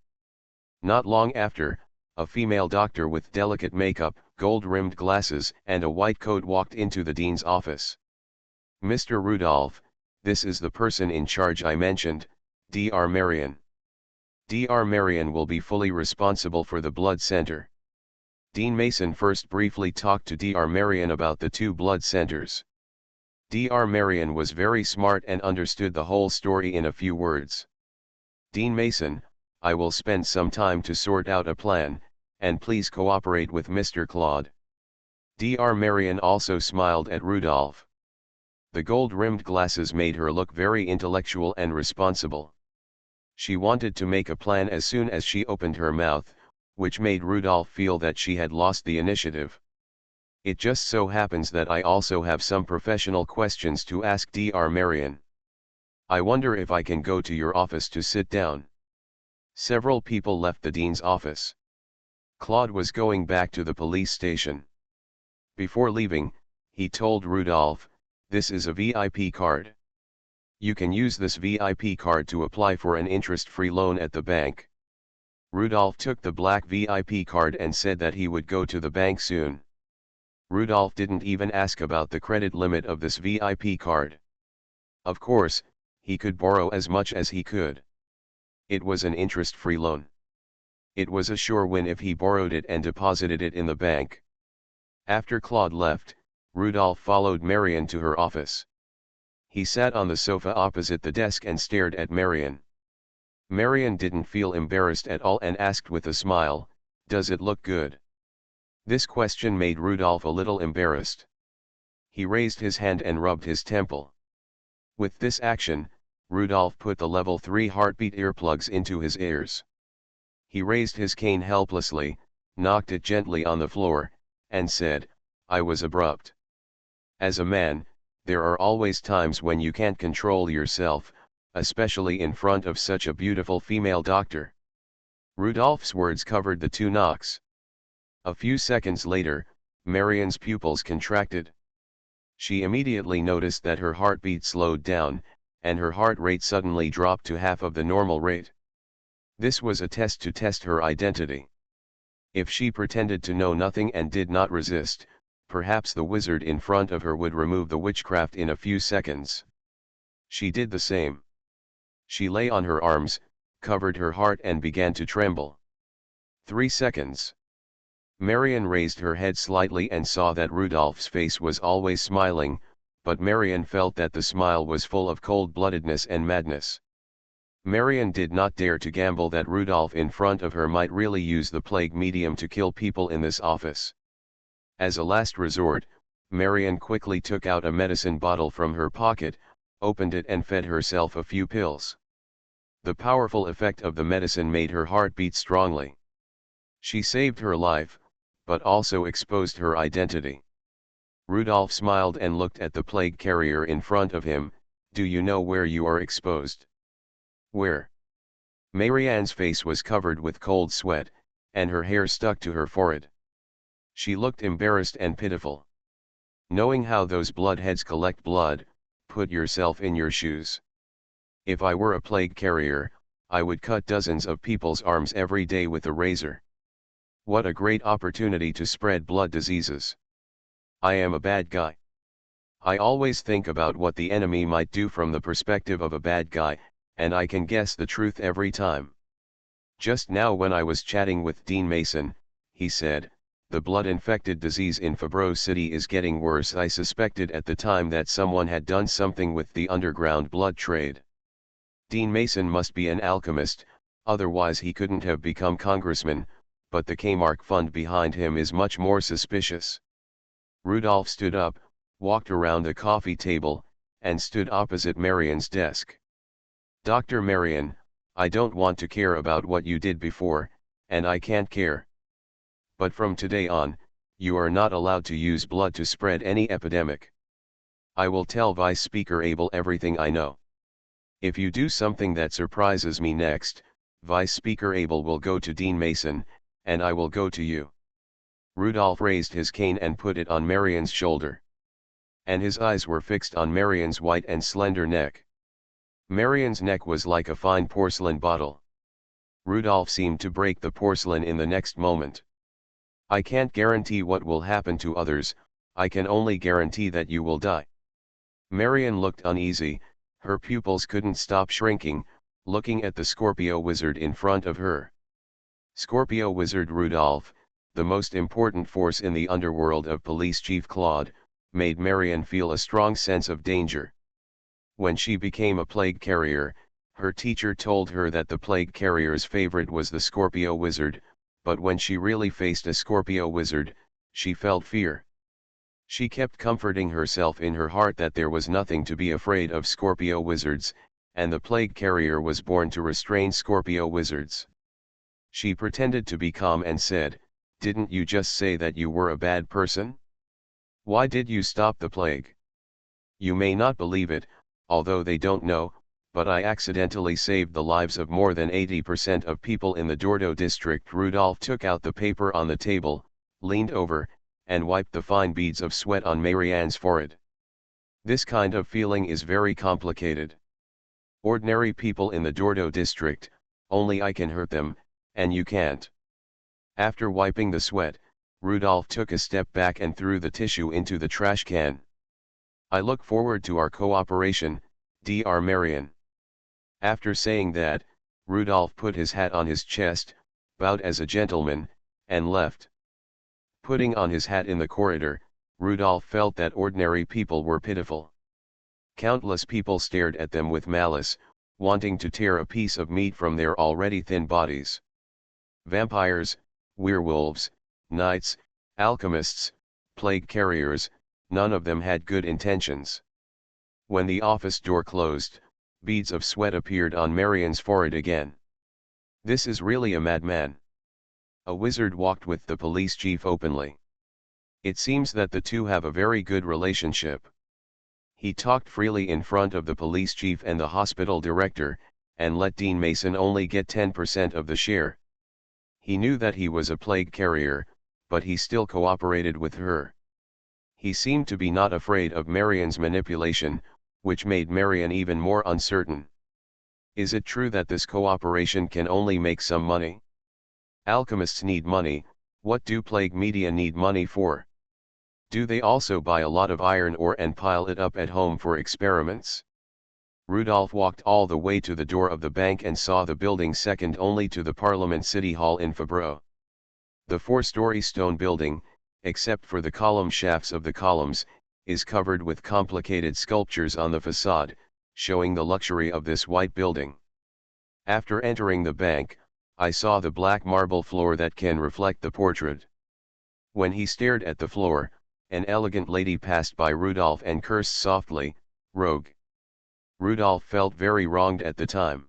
Not long after, a female doctor with delicate makeup, gold-rimmed glasses, and a white coat walked into the dean's office. "Mr. Rudolph, this is the person in charge I mentioned, Dr. Marion. Dr. Marion will be fully responsible for the blood center." Dean Mason first briefly talked to Dr. Marion about the two blood centers. Dr. Marion was very smart and understood the whole story in a few words. "Dean Mason, I will spend some time to sort out a plan, and please cooperate with Mr. Claude." Dr. Marion also smiled at Rudolph. The gold-rimmed glasses made her look very intellectual and responsible. She wanted to make a plan as soon as she opened her mouth, which made Rudolph feel that she had lost the initiative. "It just so happens that I also have some professional questions to ask Dr. Marion. I wonder if I can go to your office to sit down." Several people left the dean's office. Claude was going back to the police station. Before leaving, he told Rudolph, "This is a VIP card. You can use this VIP card to apply for an interest-free loan at the bank." Rudolph took the black VIP card and said that he would go to the bank soon. Rudolph didn't even ask about the credit limit of this VIP card. Of course, he could borrow as much as he could. It was an interest-free loan. It was a sure win if he borrowed it and deposited it in the bank. After Claude left, Rudolph followed Marion to her office. He sat on the sofa opposite the desk and stared at Marion. Marion didn't feel embarrassed at all and asked with a smile, "Does it look good?" This question made Rudolph a little embarrassed. He raised his hand and rubbed his temple. With this action, Rudolph put the level 3 heartbeat earplugs into his ears. He raised his cane helplessly, knocked it gently on the floor, and said, "I was abrupt. As a man, there are always times when you can't control yourself, especially in front of such a beautiful female doctor." Rudolph's words covered the 2 knocks. A few seconds later, Marian's pupils contracted. She immediately noticed that her heartbeat slowed down, and her heart rate suddenly dropped to half of the normal rate. This was a test to test her identity. If she pretended to know nothing and did not resist, perhaps the wizard in front of her would remove the witchcraft in a few seconds. She did the same. She lay on her arms, covered her heart and began to tremble. 3 seconds. Marian raised her head slightly and saw that Rudolph's face was always smiling, but Marian felt that the smile was full of cold-bloodedness and madness. Marian did not dare to gamble that Rudolph in front of her might really use the plague medium to kill people in this office. As a last resort, Marian quickly took out a medicine bottle from her pocket, opened it and fed herself a few pills. The powerful effect of the medicine made her heart beat strongly. She saved her life, but also exposed her identity. Rudolph smiled and looked at the plague carrier in front of him. "Do you know where you are exposed?" "Where?" Marianne's face was covered with cold sweat, and her hair stuck to her forehead. She looked embarrassed and pitiful. "Knowing how those bloodheads collect blood, put yourself in your shoes. If I were a plague carrier, I would cut dozens of people's arms every day with a razor. What a great opportunity to spread blood diseases. I am a bad guy. I always think about what the enemy might do from the perspective of a bad guy, and I can guess the truth every time. Just now when I was chatting with Dean Mason, he said, the blood-infected disease in Fabro City is getting worse. I suspected at the time that someone had done something with the underground blood trade. Dean Mason must be an alchemist, otherwise he couldn't have become congressman, but the Kmark fund behind him is much more suspicious." Rudolph stood up, walked around the coffee table, and stood opposite Marian's desk. "Dr. Marian, I don't want to care about what you did before, and I can't care. But from today on, you are not allowed to use blood to spread any epidemic. I will tell Vice Speaker Abel everything I know. If you do something that surprises me next, Vice Speaker Abel will go to Dean Mason, and I will go to you." Rudolph raised his cane and put it on Marian's shoulder. And his eyes were fixed on Marian's white and slender neck. Marian's neck was like a fine porcelain bottle. Rudolph seemed to break the porcelain in the next moment. "I can't guarantee what will happen to others, I can only guarantee that you will die." Marian looked uneasy, her pupils couldn't stop shrinking, looking at the Scorpio wizard in front of her. Scorpio wizard Rudolph, the most important force in the underworld of Police Chief Claude, made Marian feel a strong sense of danger. When she became a plague carrier, her teacher told her that the plague carrier's favorite was the Scorpio wizard, but when she really faced a Scorpio wizard, she felt fear. She kept comforting herself in her heart that there was nothing to be afraid of Scorpio wizards, and the plague carrier was born to restrain Scorpio wizards. She pretended to be calm and said, "Didn't you just say that you were a bad person? Why did you stop the plague? You may not believe it, although they don't know, but I accidentally saved the lives of more than 80% of people in the Dordo district." Rudolph took out the paper on the table, leaned over, and wiped the fine beads of sweat on Marianne's forehead. "This kind of feeling is very complicated. Ordinary people in the Dordo district, only I can hurt them, and you can't." After wiping the sweat, Rudolph took a step back and threw the tissue into the trash can. "I look forward to our cooperation, Dr. Marian." After saying that, Rudolph put his hat on his chest, bowed as a gentleman, and left. Putting on his hat in the corridor, Rudolph felt that ordinary people were pitiful. Countless people stared at them with malice, wanting to tear a piece of meat from their already thin bodies. Vampires, werewolves, knights, alchemists, plague carriers, None of them had good intentions. When the office door closed, beads of sweat appeared on Marian's forehead again. This is really a madman. A wizard walked with the police chief openly. It seems that the two have a very good relationship. He talked freely in front of the police chief and the hospital director, and let Dean Mason only get 10% of the share. He knew that he was a plague carrier, but he still cooperated with her. He seemed to be not afraid of Marian's manipulation, which made Marian even more uncertain. Is it true that this cooperation can only make some money? Alchemists need money. What do plague media need money for? Do they also buy a lot of iron ore and pile it up at home for experiments? Rudolph walked all the way to the door of the bank and saw the building second only to the Parliament City Hall in Fabreau. The 4-story stone building, except for the column shafts of the columns, is covered with complicated sculptures on the facade, showing the luxury of this white building. After entering the bank, I saw the black marble floor that can reflect the portrait. When he stared at the floor, an elegant lady passed by Rudolph and cursed softly, "Rogue." Rudolph felt very wronged at the time.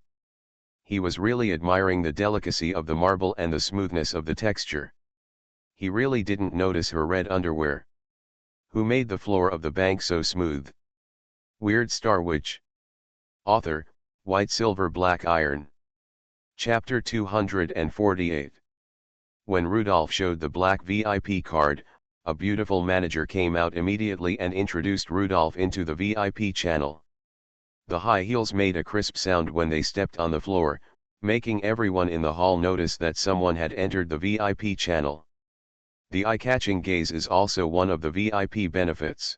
He was really admiring the delicacy of the marble and the smoothness of the texture. He really didn't notice her red underwear. Who made the floor of the bank so smooth? Weird Star Witch. Author, White Silver Black Iron. Chapter 248. When Rudolph showed the black VIP card, a beautiful manager came out immediately and introduced Rudolph into the VIP channel. The high heels made a crisp sound when they stepped on the floor, making everyone in the hall notice that someone had entered the VIP channel. The eye-catching gaze is also one of the VIP benefits.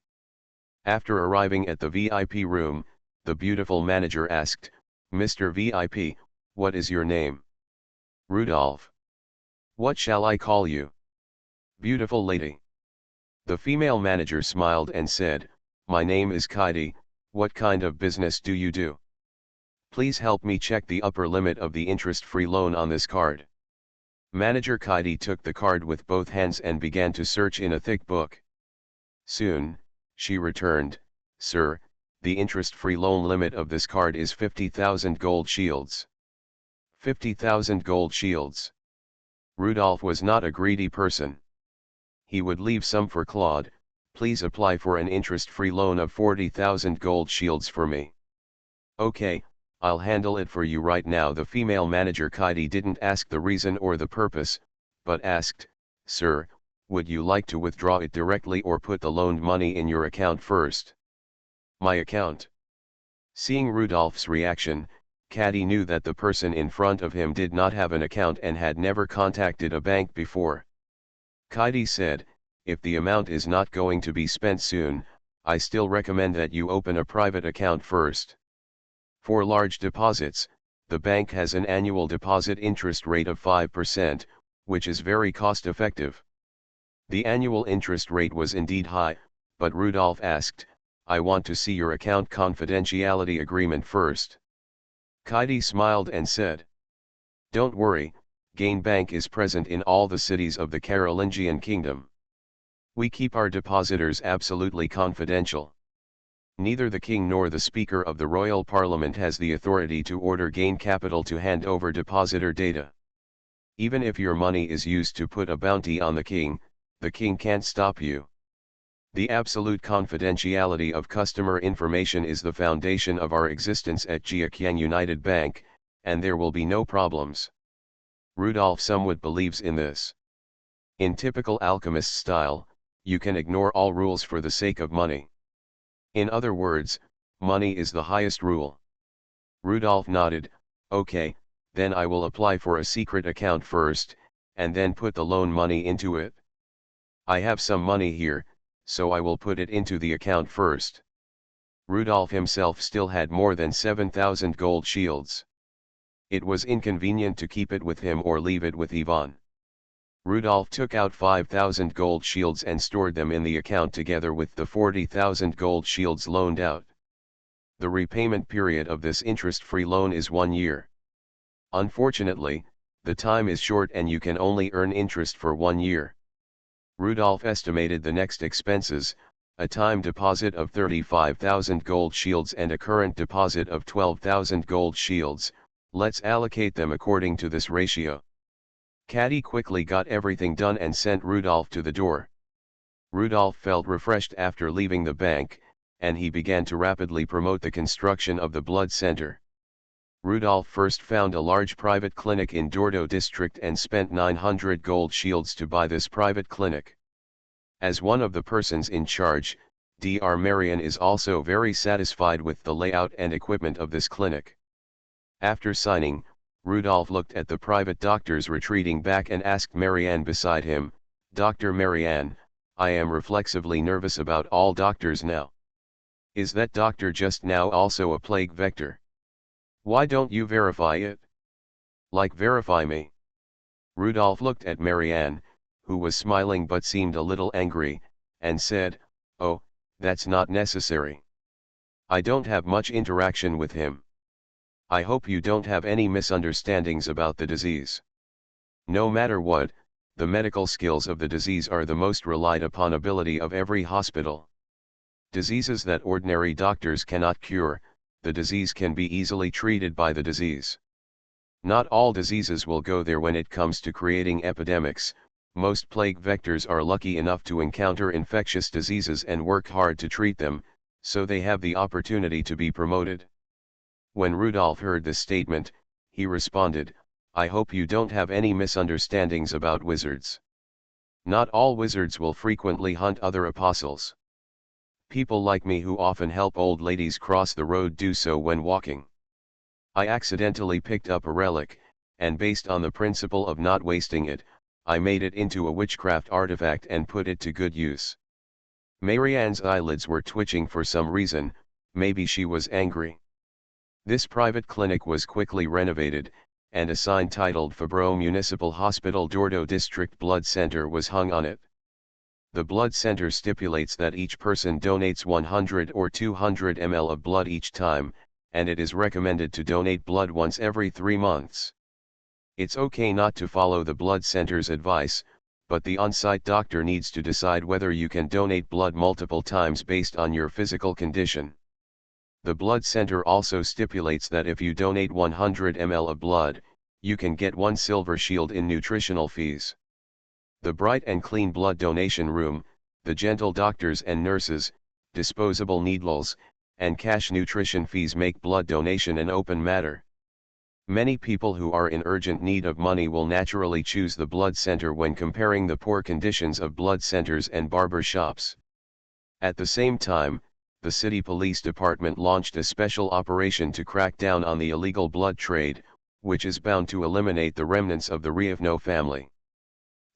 After arriving at the VIP room, the beautiful manager asked, "Mr. VIP, what is your name?" "Rudolph." "What shall I call you?" "Beautiful lady." The female manager smiled and said, "My name is Kaidi. What kind of business do you do? Please help me check the upper limit of the interest-free loan on this card." Manager Kaidi took the card with both hands and began to search in a thick book. Soon, she returned, "Sir, the interest-free loan limit of this card is 50,000 gold shields." 50,000 gold shields. Rudolph was not a greedy person. He would leave some for Claude. "Please apply for an interest-free loan of 40,000 gold shields for me." "Okay, I'll handle it for you right now." The female manager Kaidi didn't ask the reason or the purpose, but asked, "Sir, would you like to withdraw it directly or put the loaned money in your account first?" "My account." Seeing Rudolph's reaction, Kaidi knew that the person in front of him did not have an account and had never contacted a bank before. Kaidi said, "If the amount is not going to be spent soon, I still recommend that you open a private account first. For large deposits, the bank has an annual deposit interest rate of 5%, which is very cost-effective." The annual interest rate was indeed high, but Rudolph asked, "I want to see your account confidentiality agreement first." Kaidi smiled and said, "Don't worry, Gain Bank is present in all the cities of the Carolingian Kingdom. We keep our depositors absolutely confidential. Neither the king nor the Speaker of the Royal Parliament has the authority to order Gain Capital to hand over depositor data. Even if your money is used to put a bounty on the king can't stop you. The absolute confidentiality of customer information is the foundation of our existence at Jiaqiang United Bank, and there will be no problems." Rudolph somewhat believes in this. In typical alchemist style, you can ignore all rules for the sake of money. In other words, money is the highest rule. Rudolph nodded, "Okay, then I will apply for a secret account first, and then put the loan money into it. I have some money here, so I will put it into the account first." Rudolph himself still had more than 7,000 gold shields. It was inconvenient to keep it with him or leave it with Yvonne. Rudolph took out 5,000 gold shields and stored them in the account together with the 40,000 gold shields loaned out. The repayment period of this interest-free loan is 1 year. Unfortunately, the time is short and you can only earn interest for 1 year. Rudolph estimated the next expenses, a time deposit of 35,000 gold shields and a current deposit of 12,000 gold shields, let's allocate them according to this ratio. Caddy quickly got everything done and sent Rudolph to the door. Rudolph felt refreshed after leaving the bank, and he began to rapidly promote the construction of the blood center. Rudolph first found a large private clinic in Dordo district and spent 900 gold shields to buy this private clinic. As one of the persons in charge, Dr. Marian is also very satisfied with the layout and equipment of this clinic. After signing, Rudolph looked at the private doctors retreating back and asked Marianne beside him, "Dr. Marianne, I am reflexively nervous about all doctors now. Is that doctor just now also a plague vector? Why don't you verify it? Like verify me." Rudolph looked at Marianne, who was smiling but seemed a little angry, and said, "Oh, that's not necessary. I don't have much interaction with him. I hope you don't have any misunderstandings about the disease. No matter what, the medical skills of the disease are the most relied upon ability of every hospital. Diseases that ordinary doctors cannot cure, the disease can be easily treated by the disease. Not all diseases will go there when it comes to creating epidemics. Most plague vectors are lucky enough to encounter infectious diseases and work hard to treat them, so they have the opportunity to be promoted." When Rudolph heard this statement, he responded, "I hope you don't have any misunderstandings about wizards. Not all wizards will frequently hunt other apostles. People like me who often help old ladies cross the road do so when walking. I accidentally picked up a relic, and based on the principle of not wasting it, I made it into a witchcraft artifact and put it to good use." Marianne's eyelids were twitching for some reason, maybe she was angry. This private clinic was quickly renovated, and a sign titled Fabro Municipal Hospital Dordo District Blood Center was hung on it. The blood center stipulates that each person donates 100 or 200 ml of blood each time, and it is recommended to donate blood once every 3 months. It's okay not to follow the blood center's advice, but the on-site doctor needs to decide whether you can donate blood multiple times based on your physical condition. The blood center also stipulates that if you donate 100 ml of blood, you can get 1 silver shield in nutritional fees. The bright and clean blood donation room, the gentle doctors and nurses, disposable needles, and cash nutrition fees make blood donation an open matter. Many people who are in urgent need of money will naturally choose the blood center when comparing the poor conditions of blood centers and barber shops. At the same time, the city police department launched a special operation to crack down on the illegal blood trade, which is bound to eliminate the remnants of the Rievno family.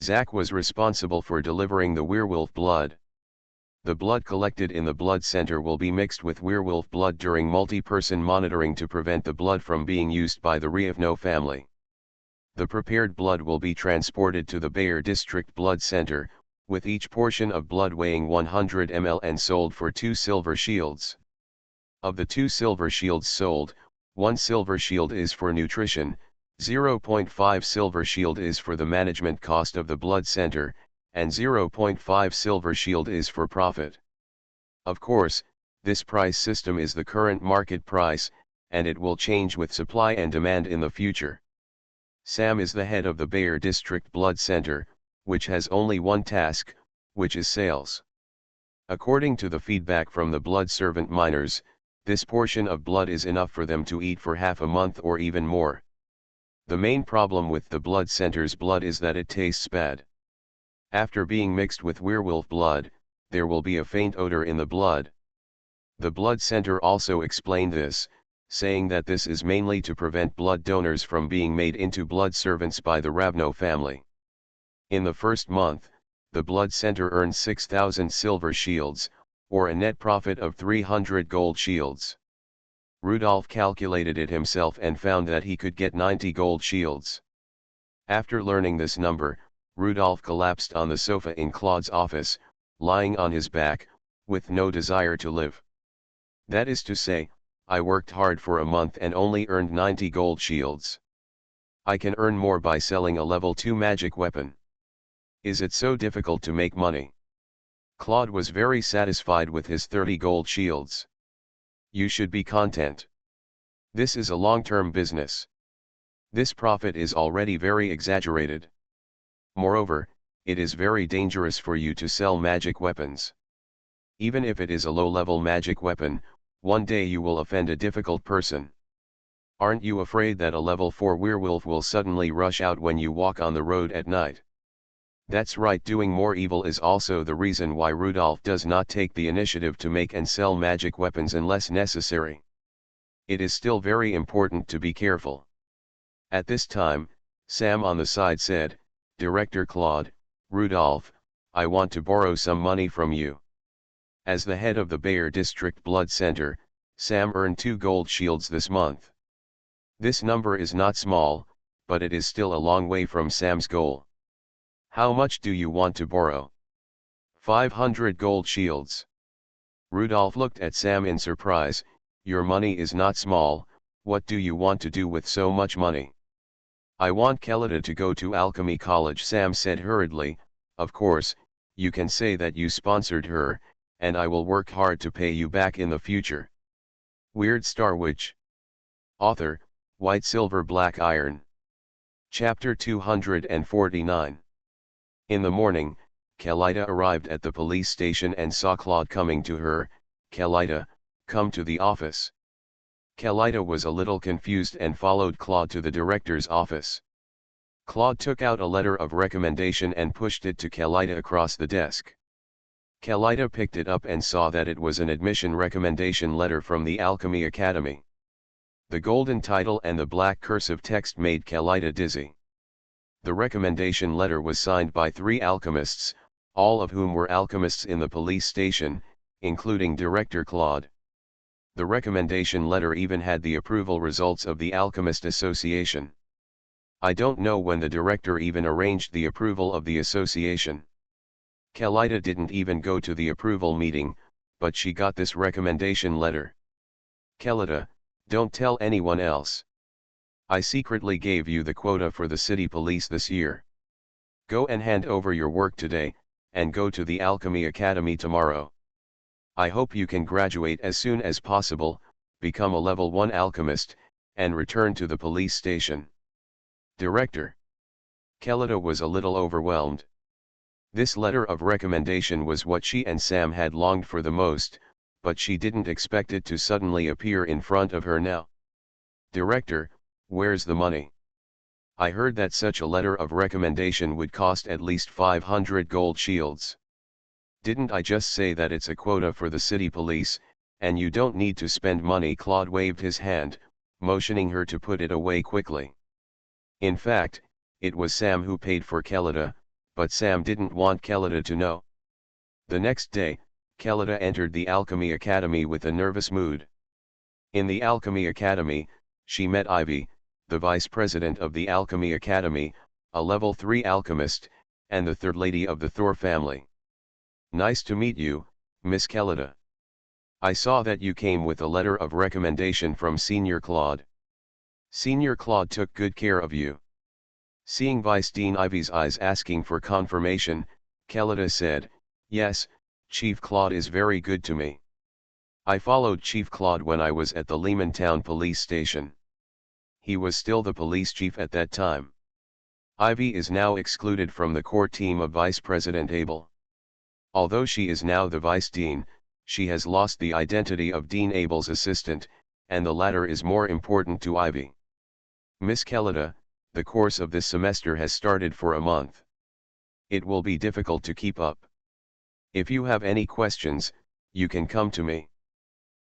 Zach was responsible for delivering the werewolf blood. The blood collected in the blood center will be mixed with werewolf blood during multi-person monitoring to prevent the blood from being used by the Rievno family. The prepared blood will be transported to the Bayer District Blood Center, with each portion of blood weighing 100 ml and sold for 2 silver shields. Of the 2 silver shields sold, 1 silver shield is for nutrition, 0.5 silver shield is for the management cost of the blood center, and 0.5 silver shield is for profit. Of course, this price system is the current market price, and it will change with supply and demand in the future. Sam is the head of the Bayer District Blood Center, which has only one task, which is sales. According to the feedback from the blood servant miners, this portion of blood is enough for them to eat for half a month or even more. The main problem with the blood center's blood is that it tastes bad. After being mixed with werewolf blood, there will be a faint odor in the blood. The blood center also explained this, saying that this is mainly to prevent blood donors from being made into blood servants by the Ravno family. In the first month, the blood center earned 6,000 silver shields, or a net profit of 300 gold shields. Rudolph calculated it himself and found that he could get 90 gold shields. After learning this number, Rudolph collapsed on the sofa in Claude's office, lying on his back, with no desire to live. That is to say, I worked hard for a month and only earned 90 gold shields. I can earn more by selling a level 2 magic weapon. Is it so difficult to make money? Claude was very satisfied with his 30 gold shields. You should be content. This is a long-term business. This profit is already very exaggerated. Moreover, it is very dangerous for you to sell magic weapons. Even if it is a low-level magic weapon, one day you will offend a difficult person. Aren't you afraid that a level 4 werewolf will suddenly rush out when you walk on the road at night? That's right, doing more evil is also the reason why Rudolph does not take the initiative to make and sell magic weapons unless necessary. It is still very important to be careful. At this time, Sam on the side said, "Director Claude, Rudolph, I want to borrow some money from you." As the head of the Bayer District Blood Center, Sam earned 2 gold shields this month. This number is not small, but it is still a long way from Sam's goal. "How much do you want to borrow?" 500 gold shields. Rudolph looked at Sam in surprise. "Your money is not small, what do you want to do with so much money?" "I want Kelida to go to Alchemy College," Sam said hurriedly. "Of course, you can say that you sponsored her, and I will work hard to pay you back in the future." Weird Star Witch. Author, White Silver Black Iron. Chapter 249. In the morning, Kelida arrived at the police station and saw Claude coming to her. "Kelida, come to the office." Kelida was a little confused and followed Claude to the director's office. Claude took out a letter of recommendation and pushed it to Kelida across the desk. Kelida picked it up and saw that it was an admission recommendation letter from the Alchemy Academy. The golden title and the black cursive text made Kelida dizzy. The recommendation letter was signed by 3 alchemists, all of whom were alchemists in the police station, including Director Claude. The recommendation letter even had the approval results of the Alchemist Association. I don't know when the director even arranged the approval of the association. Kelida didn't even go to the approval meeting, but she got this recommendation letter. "Kelida, don't tell anyone else. I secretly gave you the quota for the city police this year. Go and hand over your work today, and go to the Alchemy Academy tomorrow. I hope you can graduate as soon as possible, become a level 1 alchemist, and return to the police station." Director. Kelida was a little overwhelmed. This letter of recommendation was what she and Sam had longed for the most, but she didn't expect it to suddenly appear in front of her now. "Director, where's the money? I heard that such a letter of recommendation would cost at least 500 gold shields. Didn't I just say that it's a quota for the city police, and you don't need to spend money?" Claude waved his hand, motioning her to put it away quickly. In fact, it was Sam who paid for Kelida, but Sam didn't want Kelida to know. The next day, Kelida entered the Alchemy Academy with a nervous mood. In the Alchemy Academy, she met Ivy, the vice president of the Alchemy Academy, a level 3 alchemist, and the third lady of the Thor family. "Nice to meet you, Miss Kelida. I saw that you came with a letter of recommendation from Senior Claude. Senior Claude took good care of you." Seeing Vice Dean Ivy's eyes asking for confirmation, Kelida said, "Yes, Chief Claude is very good to me. I followed Chief Claude when I was at the Lehman Town police station. He was still the police chief at that time. Ivy is now excluded from the core team of Vice President Abel. Although she is now the Vice Dean, she has lost the identity of Dean Abel's assistant, and the latter is more important to Ivy. Miss Kelida, the course of this semester has started for a month. It will be difficult to keep up. If you have any questions, you can come to me.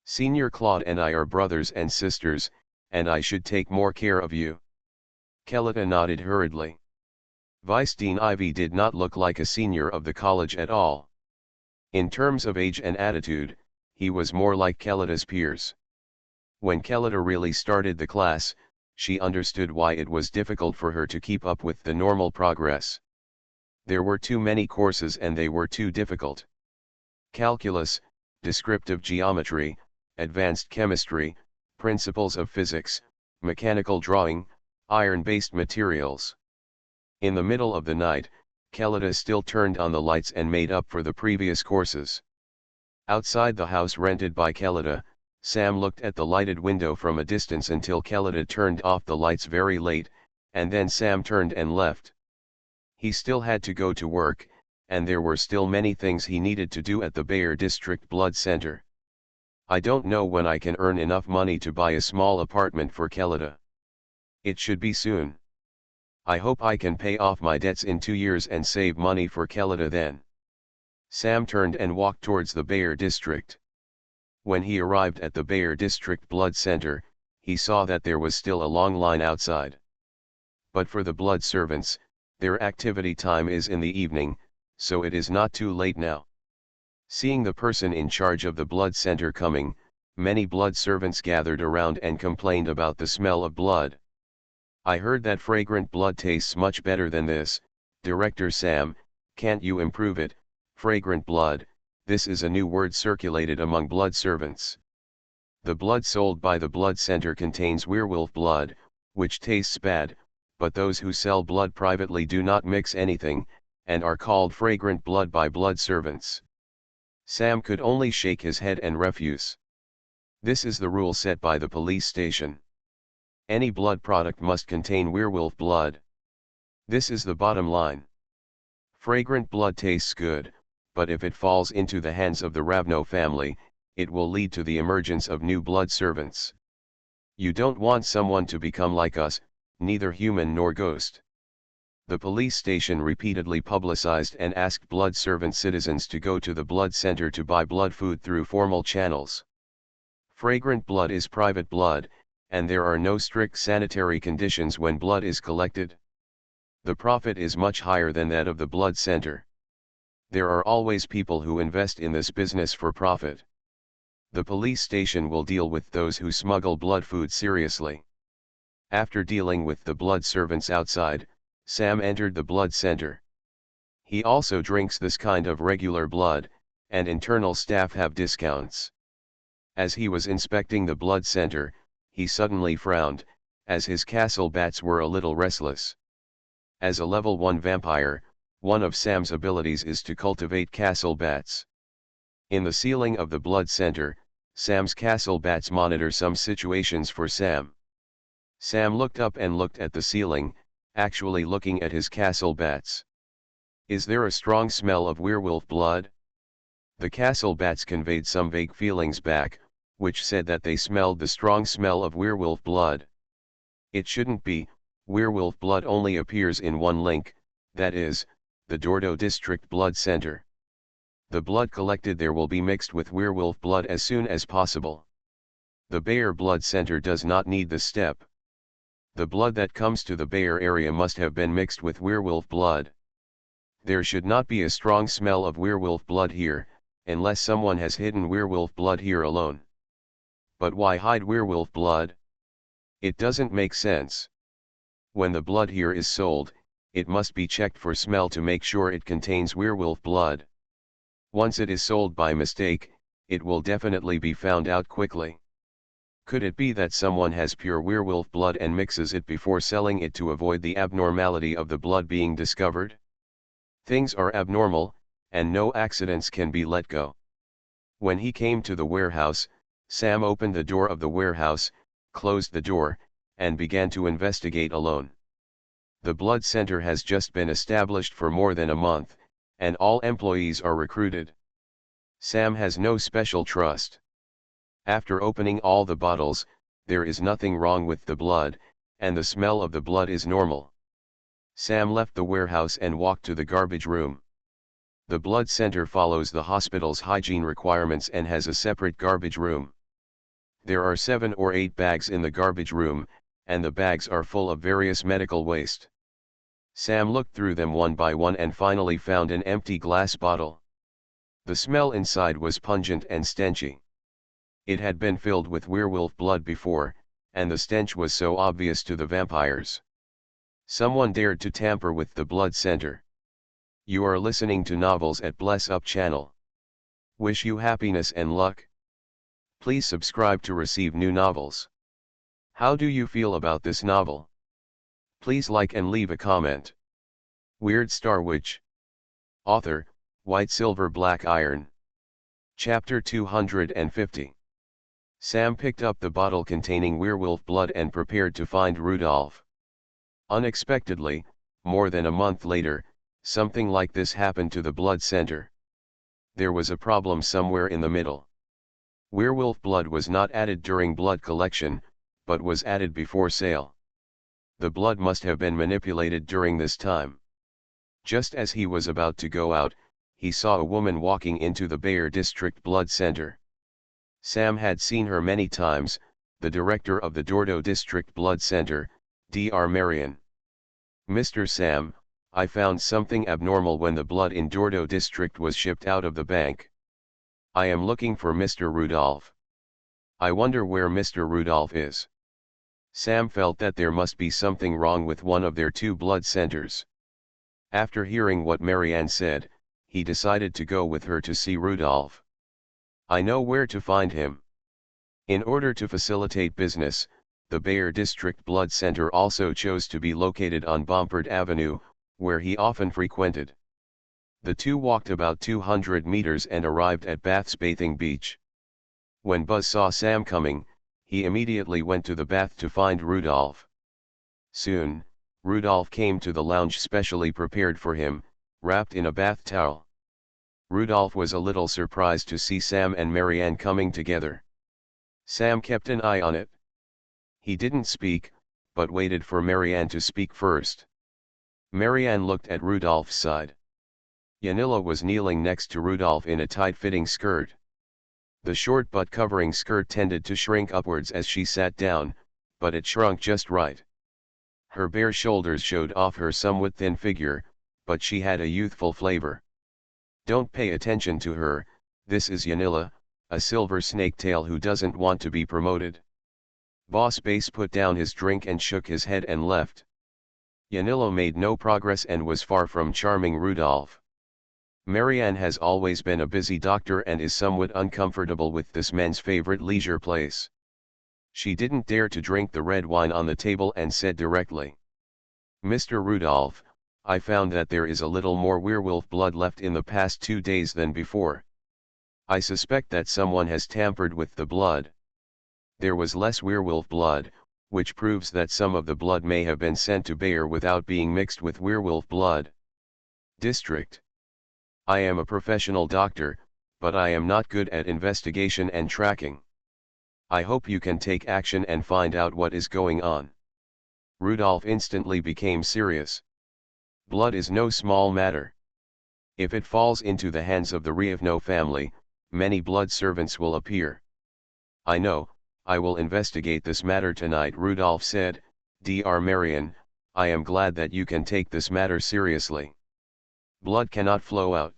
Senior Claude and I are brothers and sisters, and I should take more care of you." Kelida nodded hurriedly. Vice Dean Ivy did not look like a senior of the college at all. In terms of age and attitude, he was more like Kelida's peers. When Kelida really started the class, she understood why it was difficult for her to keep up with the normal progress. There were too many courses and they were too difficult. Calculus, descriptive geometry, advanced chemistry, principles of physics, mechanical drawing, iron-based materials. In the middle of the night, Kelida still turned on the lights and made up for the previous courses. Outside the house rented by Kelida, Sam looked at the lighted window from a distance until Kelida turned off the lights very late, and then Sam turned and left. He still had to go to work, and there were still many things he needed to do at the Bayer District Blood Center. I don't know when I can earn enough money to buy a small apartment for Kelida. It should be soon. I hope I can pay off my debts in 2 years and save money for Kelida then. Sam turned and walked towards the Bayer District. When he arrived at the Bayer District Blood Center, he saw that there was still a long line outside. But for the blood servants, their activity time is in the evening, so it is not too late now. Seeing the person in charge of the blood center coming, many blood servants gathered around and complained about the smell of blood. I heard that fragrant blood tastes much better than this, Director Sam, can't you improve it? Fragrant blood, this is a new word circulated among blood servants. The blood sold by the blood center contains werewolf blood, which tastes bad, but those who sell blood privately do not mix anything, and are called fragrant blood by blood servants. Sam could only shake his head and refuse. This is the rule set by the police station. Any blood product must contain werewolf blood. This is the bottom line. Fragrant blood tastes good, but if it falls into the hands of the Ravno family, it will lead to the emergence of new blood servants. You don't want someone to become like us, neither human nor ghost. The police station repeatedly publicized and asked blood servant citizens to go to the blood center to buy blood food through formal channels. Fragrant blood is private blood, and there are no strict sanitary conditions when blood is collected. The profit is much higher than that of the blood center. There are always people who invest in this business for profit. The police station will deal with those who smuggle blood food seriously. After dealing with the blood servants outside, Sam entered the blood center. He also drinks this kind of regular blood, and internal staff have discounts. As he was inspecting the blood center, he suddenly frowned, as his castle bats were a little restless. As a level 1 vampire, one of Sam's abilities is to cultivate castle bats. In the ceiling of the blood center, Sam's castle bats monitor some situations for Sam. Sam looked up and looked at the ceiling, actually looking at his castle bats. Is there a strong smell of werewolf blood? The castle bats conveyed some vague feelings back, which said that they smelled the strong smell of werewolf blood. It shouldn't be, werewolf blood only appears in one link, that is, the Dordo District Blood Center. The blood collected there will be mixed with werewolf blood as soon as possible. The Bayer Blood Center does not need this step. The blood that comes to the Bayer area must have been mixed with werewolf blood. There should not be a strong smell of werewolf blood here, unless someone has hidden werewolf blood here alone. But why hide werewolf blood? It doesn't make sense. When the blood here is sold, it must be checked for smell to make sure it contains werewolf blood. Once it is sold by mistake, it will definitely be found out quickly. Could it be that someone has pure werewolf blood and mixes it before selling it to avoid the abnormality of the blood being discovered? Things are abnormal, and no accidents can be let go. When he came to the warehouse, Sam opened the door of the warehouse, closed the door, and began to investigate alone. The blood center has just been established for more than a month, and all employees are recruited. Sam has no special trust. After opening all the bottles, there is nothing wrong with the blood, and the smell of the blood is normal. Sam left the warehouse and walked to the garbage room. The blood center follows the hospital's hygiene requirements and has a separate garbage room. There are 7 or 8 bags in the garbage room, and the bags are full of various medical waste. Sam looked through them one by one and finally found an empty glass bottle. The smell inside was pungent and stenchy. It had been filled with werewolf blood before, and the stench was so obvious to the vampires. Someone dared to tamper with the blood center. You are listening to Novels at Bless Up channel. Wish you happiness and luck. Please subscribe to receive new novels. How do you feel about this novel? Please like and leave a comment. Weird Star Witch. Author, White Silver Black Iron. Chapter 250. Sam picked up the bottle containing werewolf blood and prepared to find Rudolph. Unexpectedly, more than a month later, something like this happened to the blood center. There was a problem somewhere in the middle. Werewolf blood was not added during blood collection, but was added before sale. The blood must have been manipulated during this time. Just as he was about to go out, he saw a woman walking into the Bayer District Blood Center. Sam had seen her many times, the director of the Dordo District Blood Center, Dr. Marion. "Mr. Sam, I found something abnormal when the blood in Dordo District was shipped out of the bank. I am looking for Mr. Rudolph. I wonder where Mr. Rudolph is." Sam felt that there must be something wrong with one of their two blood centers. After hearing what Marianne said, he decided to go with her to see Rudolph. "I know where to find him." In order to facilitate business, the Bayer District Blood Center also chose to be located on Bompard Avenue, where he often frequented. The two walked about 200 meters and arrived at Bath's bathing beach. When Buzz saw Sam coming, he immediately went to the bath to find Rudolph. Soon, Rudolph came to the lounge specially prepared for him, wrapped in a bath towel. Rudolph was a little surprised to see Sam and Marianne coming together. Sam kept an eye on it. He didn't speak, but waited for Marianne to speak first. Marianne looked at Rudolph's side. Yanilla was kneeling next to Rudolph in a tight-fitting skirt. The short butt-covering skirt tended to shrink upwards as she sat down, but it shrunk just right. Her bare shoulders showed off her somewhat thin figure, but she had a youthful flavor. "Don't pay attention to her, this is Yanilla, a silver snake-tail who doesn't want to be promoted." Boss Bass put down his drink and shook his head and left. Yanilla made no progress and was far from charming Rudolph. Marianne has always been a busy doctor and is somewhat uncomfortable with this men's favorite leisure place. She didn't dare to drink the red wine on the table and said directly, "Mr. Rudolph, I found that there is a little more werewolf blood left in the past 2 days than before. I suspect that someone has tampered with the blood. There was less werewolf blood, which proves that some of the blood may have been sent to Bayer without being mixed with werewolf blood. District. I am a professional doctor, but I am not good at investigation and tracking. I hope you can take action and find out what is going on." Rudolph instantly became serious. Blood is no small matter. If it falls into the hands of the Rievno family, many blood servants will appear. "I know, I will investigate this matter tonight," Rudolph said. "Dr. Marion, I am glad that you can take this matter seriously. Blood cannot flow out.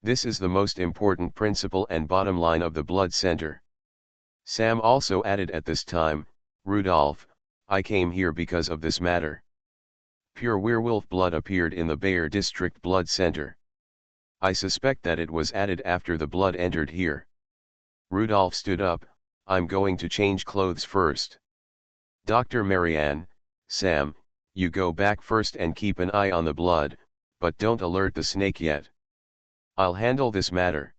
This is the most important principle and bottom line of the blood center." Sam also added at this time, "Rudolph, I came here because of this matter. Pure werewolf blood appeared in the Bayer District Blood Center. I suspect that it was added after the blood entered here." Rudolph stood up. "I'm going to change clothes first. Dr. Marianne, Sam, you go back first and keep an eye on the blood, but don't alert the snake yet. I'll handle this matter."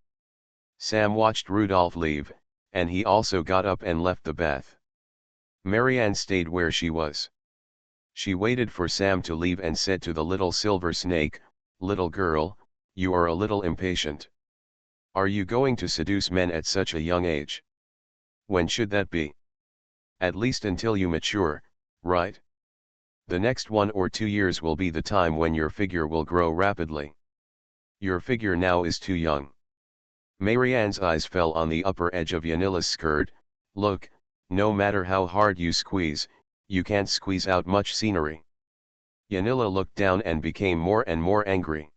Sam watched Rudolph leave, and he also got up and left the bath. Marianne stayed where she was. She waited for Sam to leave and said to the little silver snake, "Little girl, you are a little impatient. Are you going to seduce men at such a young age? When should that be? At least until you mature, right? The next 1 or 2 years will be the time when your figure will grow rapidly. Your figure now is too young." Marianne's eyes fell on the upper edge of Yanilla's skirt. "Look, no matter how hard you squeeze, you can't squeeze out much scenery." Yanilla looked down and became more and more angry.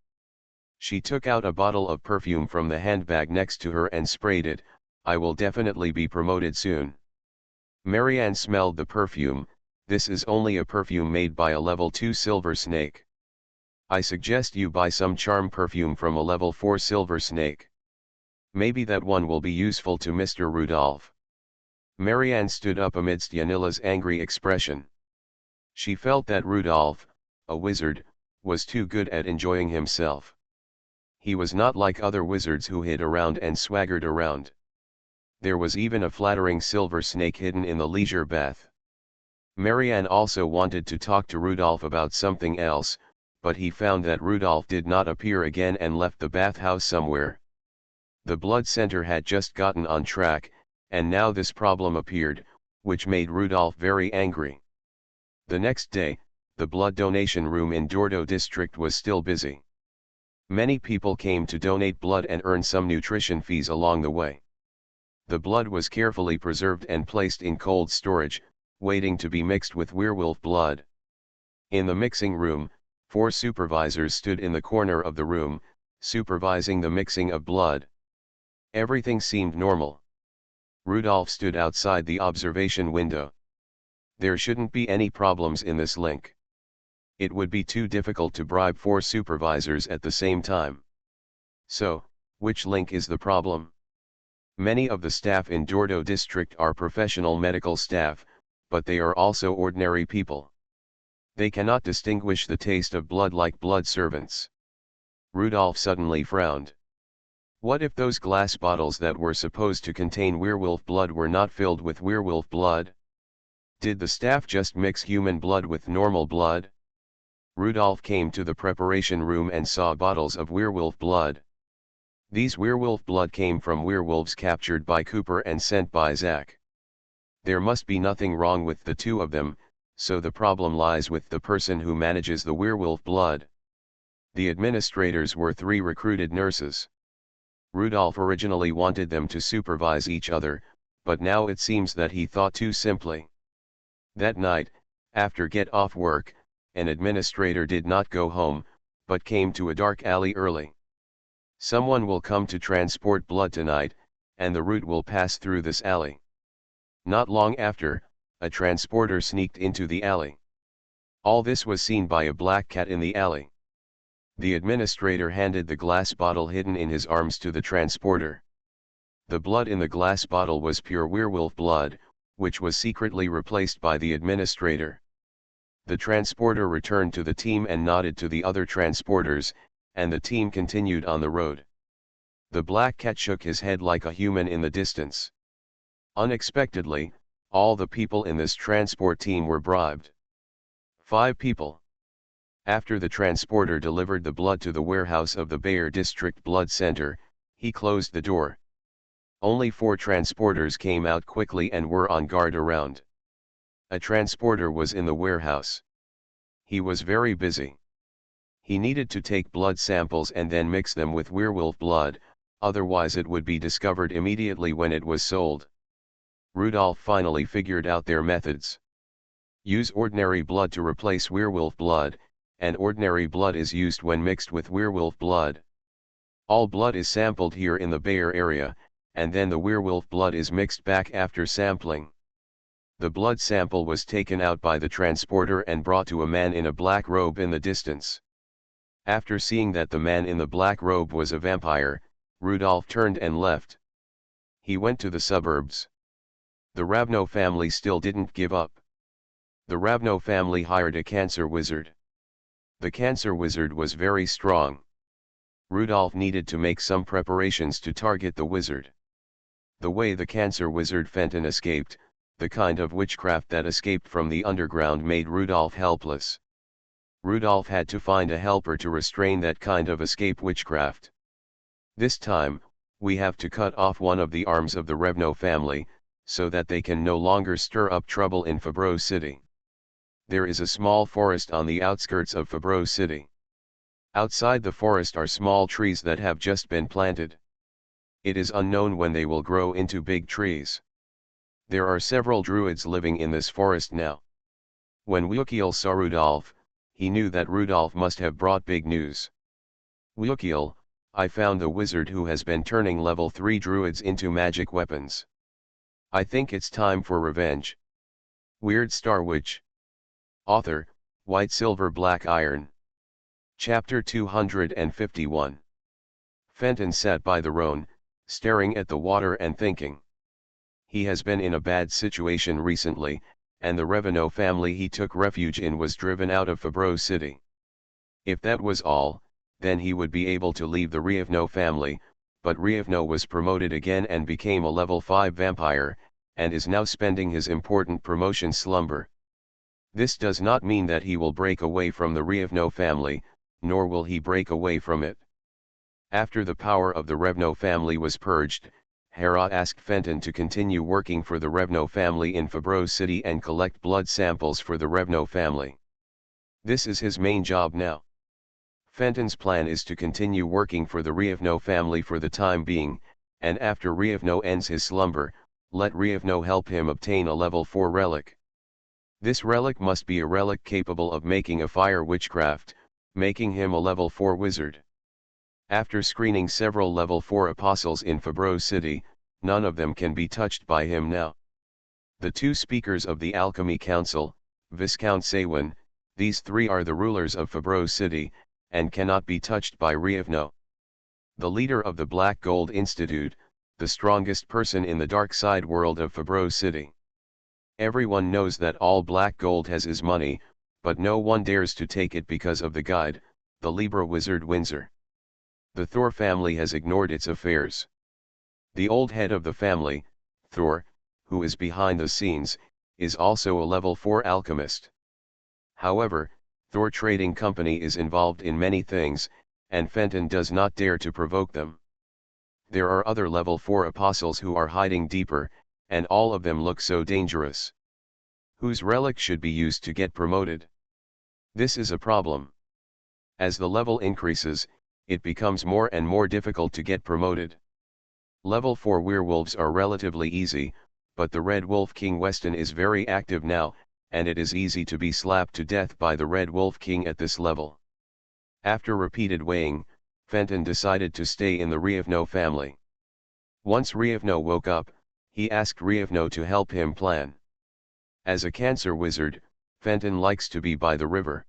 She took out a bottle of perfume from the handbag next to her and sprayed it. "I will definitely be promoted soon." Marianne smelled the perfume. "This is only a perfume made by a level 2 silver snake. I suggest you buy some charm perfume from a level 4 silver snake. Maybe that one will be useful to Mr. Rudolph." Marianne stood up amidst Yanilla's angry expression. She felt that Rudolph, a wizard, was too good at enjoying himself. He was not like other wizards who hid around and swaggered around. There was even a flattering silver snake hidden in the leisure bath. Marianne also wanted to talk to Rudolph about something else, but he found that Rudolph did not appear again and left the bathhouse somewhere. The blood center had just gotten on track, and now this problem appeared, which made Rudolph very angry. The next day, the blood donation room in Dordo district was still busy. Many people came to donate blood and earn some nutrition fees along the way. The blood was carefully preserved and placed in cold storage, waiting to be mixed with werewolf blood. In the mixing room, 4 supervisors stood in the corner of the room, supervising the mixing of blood. Everything seemed normal. Rudolph stood outside the observation window. There shouldn't be any problems in this link. It would be too difficult to bribe 4 supervisors at the same time. So, which link is the problem? Many of the staff in Dordo district are professional medical staff, but they are also ordinary people. They cannot distinguish the taste of blood like blood servants. Rudolph suddenly frowned. What if those glass bottles that were supposed to contain werewolf blood were not filled with werewolf blood? Did the staff just mix human blood with normal blood? Rudolph came to the preparation room and saw bottles of werewolf blood. These werewolf blood came from werewolves captured by Cooper and sent by Zack. There must be nothing wrong with the 2 of them, so the problem lies with the person who manages the werewolf blood. The administrators were 3 recruited nurses. Rudolph originally wanted them to supervise each other, but now it seems that he thought too simply. That night, after get off work, an administrator did not go home, but came to a dark alley early. Someone will come to transport blood tonight, and the route will pass through this alley. Not long after, a transporter sneaked into the alley. All this was seen by a black cat in the alley. The administrator handed the glass bottle hidden in his arms to the transporter. The blood in the glass bottle was pure werewolf blood, which was secretly replaced by the administrator. The transporter returned to the team and nodded to the other transporters, and the team continued on the road. The black cat shook his head like a human in the distance. Unexpectedly, all the people in this transport team were bribed. 5 people. After the transporter delivered the blood to the warehouse of the Bayer District Blood Center, he closed the door. Only 4 transporters came out quickly and were on guard around. A transporter was in the warehouse. He was very busy. He needed to take blood samples and then mix them with werewolf blood, otherwise it would be discovered immediately when it was sold. Rudolph finally figured out their methods. Use ordinary blood to replace werewolf blood, and ordinary blood is used when mixed with werewolf blood. All blood is sampled here in the Bayer area, and then the werewolf blood is mixed back after sampling. The blood sample was taken out by the transporter and brought to a man in a black robe in the distance. After seeing that the man in the black robe was a vampire, Rudolph turned and left. He went to the suburbs. The Ravno family still didn't give up. The Ravno family hired a cancer wizard. The cancer wizard was very strong. Rudolph needed to make some preparations to target the wizard. The way the cancer wizard Fenton escaped, the kind of witchcraft that escaped from the underground made Rudolph helpless. Rudolph had to find a helper to restrain that kind of escape witchcraft. This time, we have to cut off one of the arms of the Ravno family, so that they can no longer stir up trouble in Fabreau City. There is a small forest on the outskirts of Fabreau City. Outside the forest are small trees that have just been planted. It is unknown when they will grow into big trees. There are several druids living in this forest now. When Wukiel saw Rudolph, he knew that Rudolph must have brought big news. Wukiel, I found the wizard who has been turning level 3 druids into magic weapons. I think it's time for revenge. Weird Star Witch. Author, White Silver Black Iron. Chapter 251. Fenton sat by the Rhone, staring at the water and thinking. He has been in a bad situation recently, and the Revenot family he took refuge in was driven out of Fabreau City. If that was all, then he would be able to leave the Ryevno family, but Ryevno was promoted again and became a level 5 vampire, and is now spending his important promotion slumber. This does not mean that he will break away from the Ryevno family, nor will he break away from it. After the power of the Revno family was purged, Hera asked Fenton to continue working for the Revno family in Fabro City and collect blood samples for the Revno family. This is his main job now. Fenton's plan is to continue working for the Ryevno family for the time being, and after Ryevno ends his slumber, let Ryevno help him obtain a level 4 relic. This relic must be a relic capable of making a fire witchcraft, making him a level 4 wizard. After screening several level 4 apostles in Fabro City, none of them can be touched by him now. The two speakers of the Alchemy Council, Viscount Xuanhuan, these three are the rulers of Fabro City, and cannot be touched by Ryevno. The leader of the Black Gold Institute, the strongest person in the dark side world of Fabro City. Everyone knows that all Black Gold has is money, but no one dares to take it because of the guide, the Libra wizard Windsor. The Thor family has ignored its affairs. The old head of the family, Thor, who is behind the scenes, is also a level 4 alchemist. However, Thor Trading Company is involved in many things, and Fenton does not dare to provoke them. There are other level 4 apostles who are hiding deeper, and all of them look so dangerous. Whose relic should be used to get promoted? This is a problem. As the level increases, it becomes more and more difficult to get promoted. Level 4 werewolves are relatively easy, but the Red Wolf King Weston is very active now, and it is easy to be slapped to death by the Red Wolf King at this level. After repeated weighing, Fenton decided to stay in the Ryevno family. Once Ryevno woke up, he asked Ryevno to help him plan. As a cancer wizard, Fenton likes to be by the river.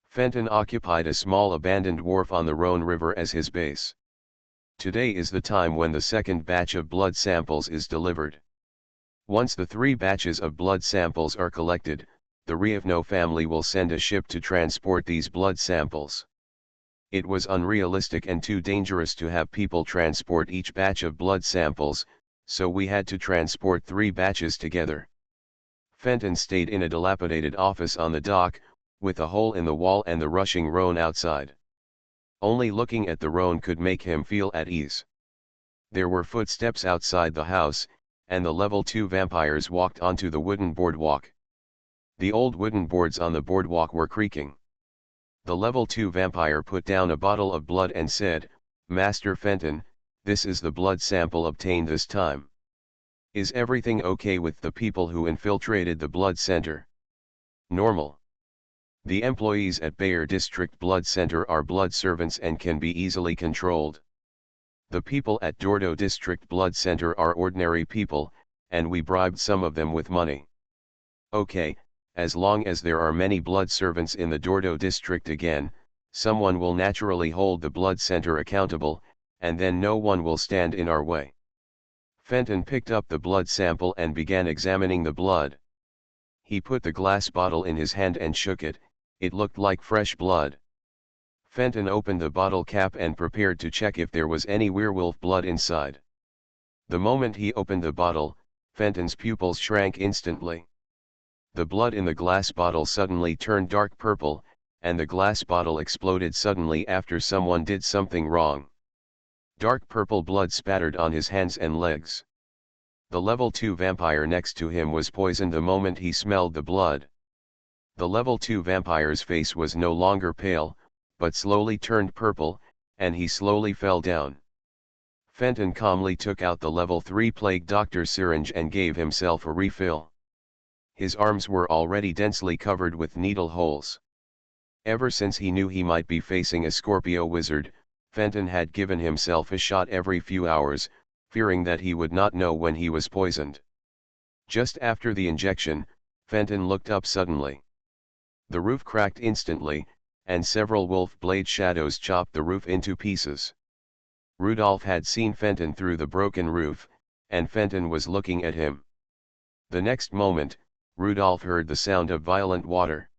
Fenton occupied a small abandoned wharf on the Rhone River as his base. Today is the time when the second batch of blood samples is delivered. Once the 3 batches of blood samples are collected, the Ryevno family will send a ship to transport these blood samples. It was unrealistic and too dangerous to have people transport each batch of blood samples, so we had to transport 3 batches together. Fenton stayed in a dilapidated office on the dock, with a hole in the wall and the rushing Rhone outside. Only looking at the Rhone could make him feel at ease. There were footsteps outside the house, and the level 2 vampires walked onto the wooden boardwalk. The old wooden boards on the boardwalk were creaking. The level 2 vampire put down a bottle of blood and said, "Master Fenton, this is the blood sample obtained this time. Is everything okay with the people who infiltrated the blood center?" "Normal. The employees at Bayer District Blood Center are blood servants and can be easily controlled. The people at Dordo District Blood Center are ordinary people, and we bribed some of them with money." "Okay, as long as there are many blood servants in the Dordo District again, someone will naturally hold the blood center accountable, and then no one will stand in our way." Fenton picked up the blood sample and began examining the blood. He put the glass bottle in his hand and shook it. It looked like fresh blood. Fenton opened the bottle cap and prepared to check if there was any werewolf blood inside. The moment he opened the bottle, Fenton's pupils shrank instantly. The blood in the glass bottle suddenly turned dark purple, and the glass bottle exploded suddenly after someone did something wrong. Dark purple blood spattered on his hands and legs. The level 2 vampire next to him was poisoned the moment he smelled the blood. The level 2 vampire's face was no longer pale, but slowly turned purple, and he slowly fell down. Fenton calmly took out the level 3 plague doctor syringe and gave himself a refill. His arms were already densely covered with needle holes. Ever since he knew he might be facing a Scorpio wizard, Fenton had given himself a shot every few hours, fearing that he would not know when he was poisoned. Just after the injection, Fenton looked up suddenly. The roof cracked instantly, and several wolf blade shadows chopped the roof into pieces. Rudolph had seen Fenton through the broken roof, and Fenton was looking at him. The next moment, Rudolph heard the sound of violent water.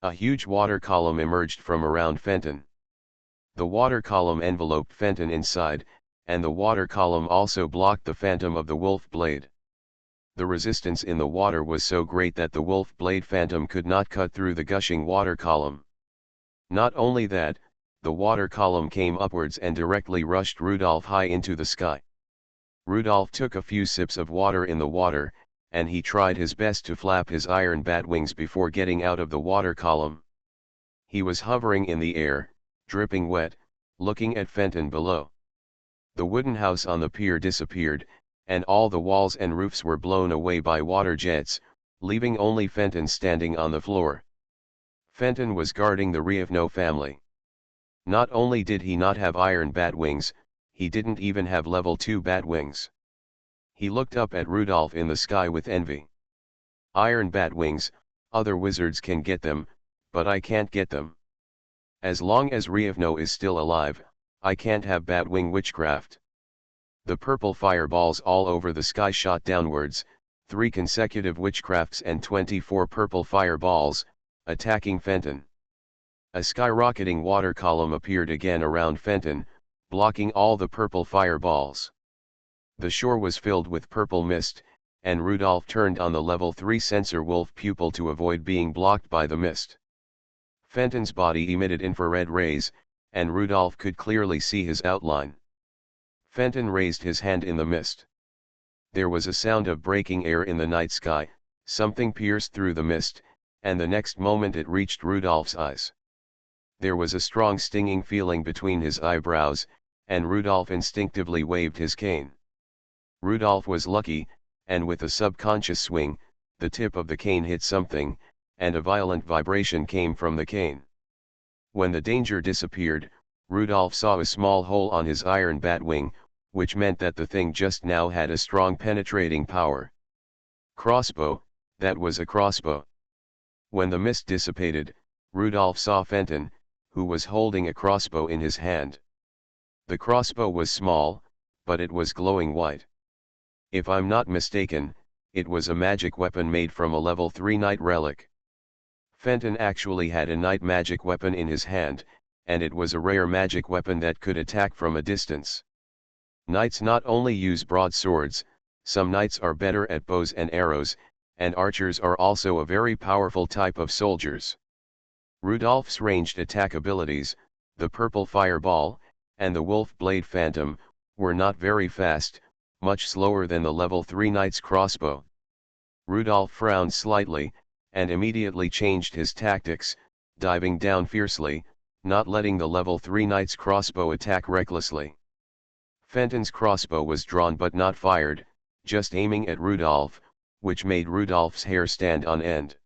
A huge water column emerged from around Fenton. The water column enveloped Fenton inside, and the water column also blocked the phantom of the wolf blade. The resistance in the water was so great that the wolf blade phantom could not cut through the gushing water column. Not only that, the water column came upwards and directly rushed Rudolph high into the sky. Rudolph took a few sips of water in the water, and he tried his best to flap his iron bat wings before getting out of the water column. He was hovering in the air, dripping wet, looking at Fenton below. The wooden house on the pier disappeared, and all the walls and roofs were blown away by water jets, leaving only Fenton standing on the floor. Fenton was guarding the Rievno family. Not only did he not have iron bat wings, he didn't even have level 2 bat wings. He looked up at Rudolph in the sky with envy. Iron bat wings, other wizards can get them, but I can't get them. As long as Rievno is still alive, I can't have bat-wing witchcraft. The purple fireballs all over the sky shot downwards, 3 consecutive witchcrafts and 24 purple fireballs, attacking Fenton. A skyrocketing water column appeared again around Fenton, blocking all the purple fireballs. The shore was filled with purple mist, and Rudolph turned on the level 3 sensor wolf pupil to avoid being blocked by the mist. Fenton's body emitted infrared rays, and Rudolph could clearly see his outline. Fenton raised his hand in the mist. There was a sound of breaking air in the night sky, something pierced through the mist, and the next moment it reached Rudolph's eyes. There was a strong stinging feeling between his eyebrows, and Rudolph instinctively waved his cane. Rudolph was lucky, and with a subconscious swing, the tip of the cane hit something, and a violent vibration came from the cane. When the danger disappeared, Rudolph saw a small hole on his iron bat wing, which meant that the thing just now had a strong penetrating power. Crossbow, that was a crossbow. When the mist dissipated, Rudolph saw Fenton, who was holding a crossbow in his hand. The crossbow was small, but it was glowing white. If I'm not mistaken, it was a magic weapon made from a level 3 night relic. Fenton actually had a night magic weapon in his hand, and it was a rare magic weapon that could attack from a distance. Knights not only use broadswords, some knights are better at bows and arrows, and archers are also a very powerful type of soldiers. Rudolph's ranged attack abilities, the purple fireball, and the wolf blade phantom, were not very fast, much slower than the level 3 knight's crossbow. Rudolph frowned slightly, and immediately changed his tactics, diving down fiercely, not letting the level 3 knight's crossbow attack recklessly. Fenton's crossbow was drawn but not fired, just aiming at Rudolph, which made Rudolph's hair stand on end.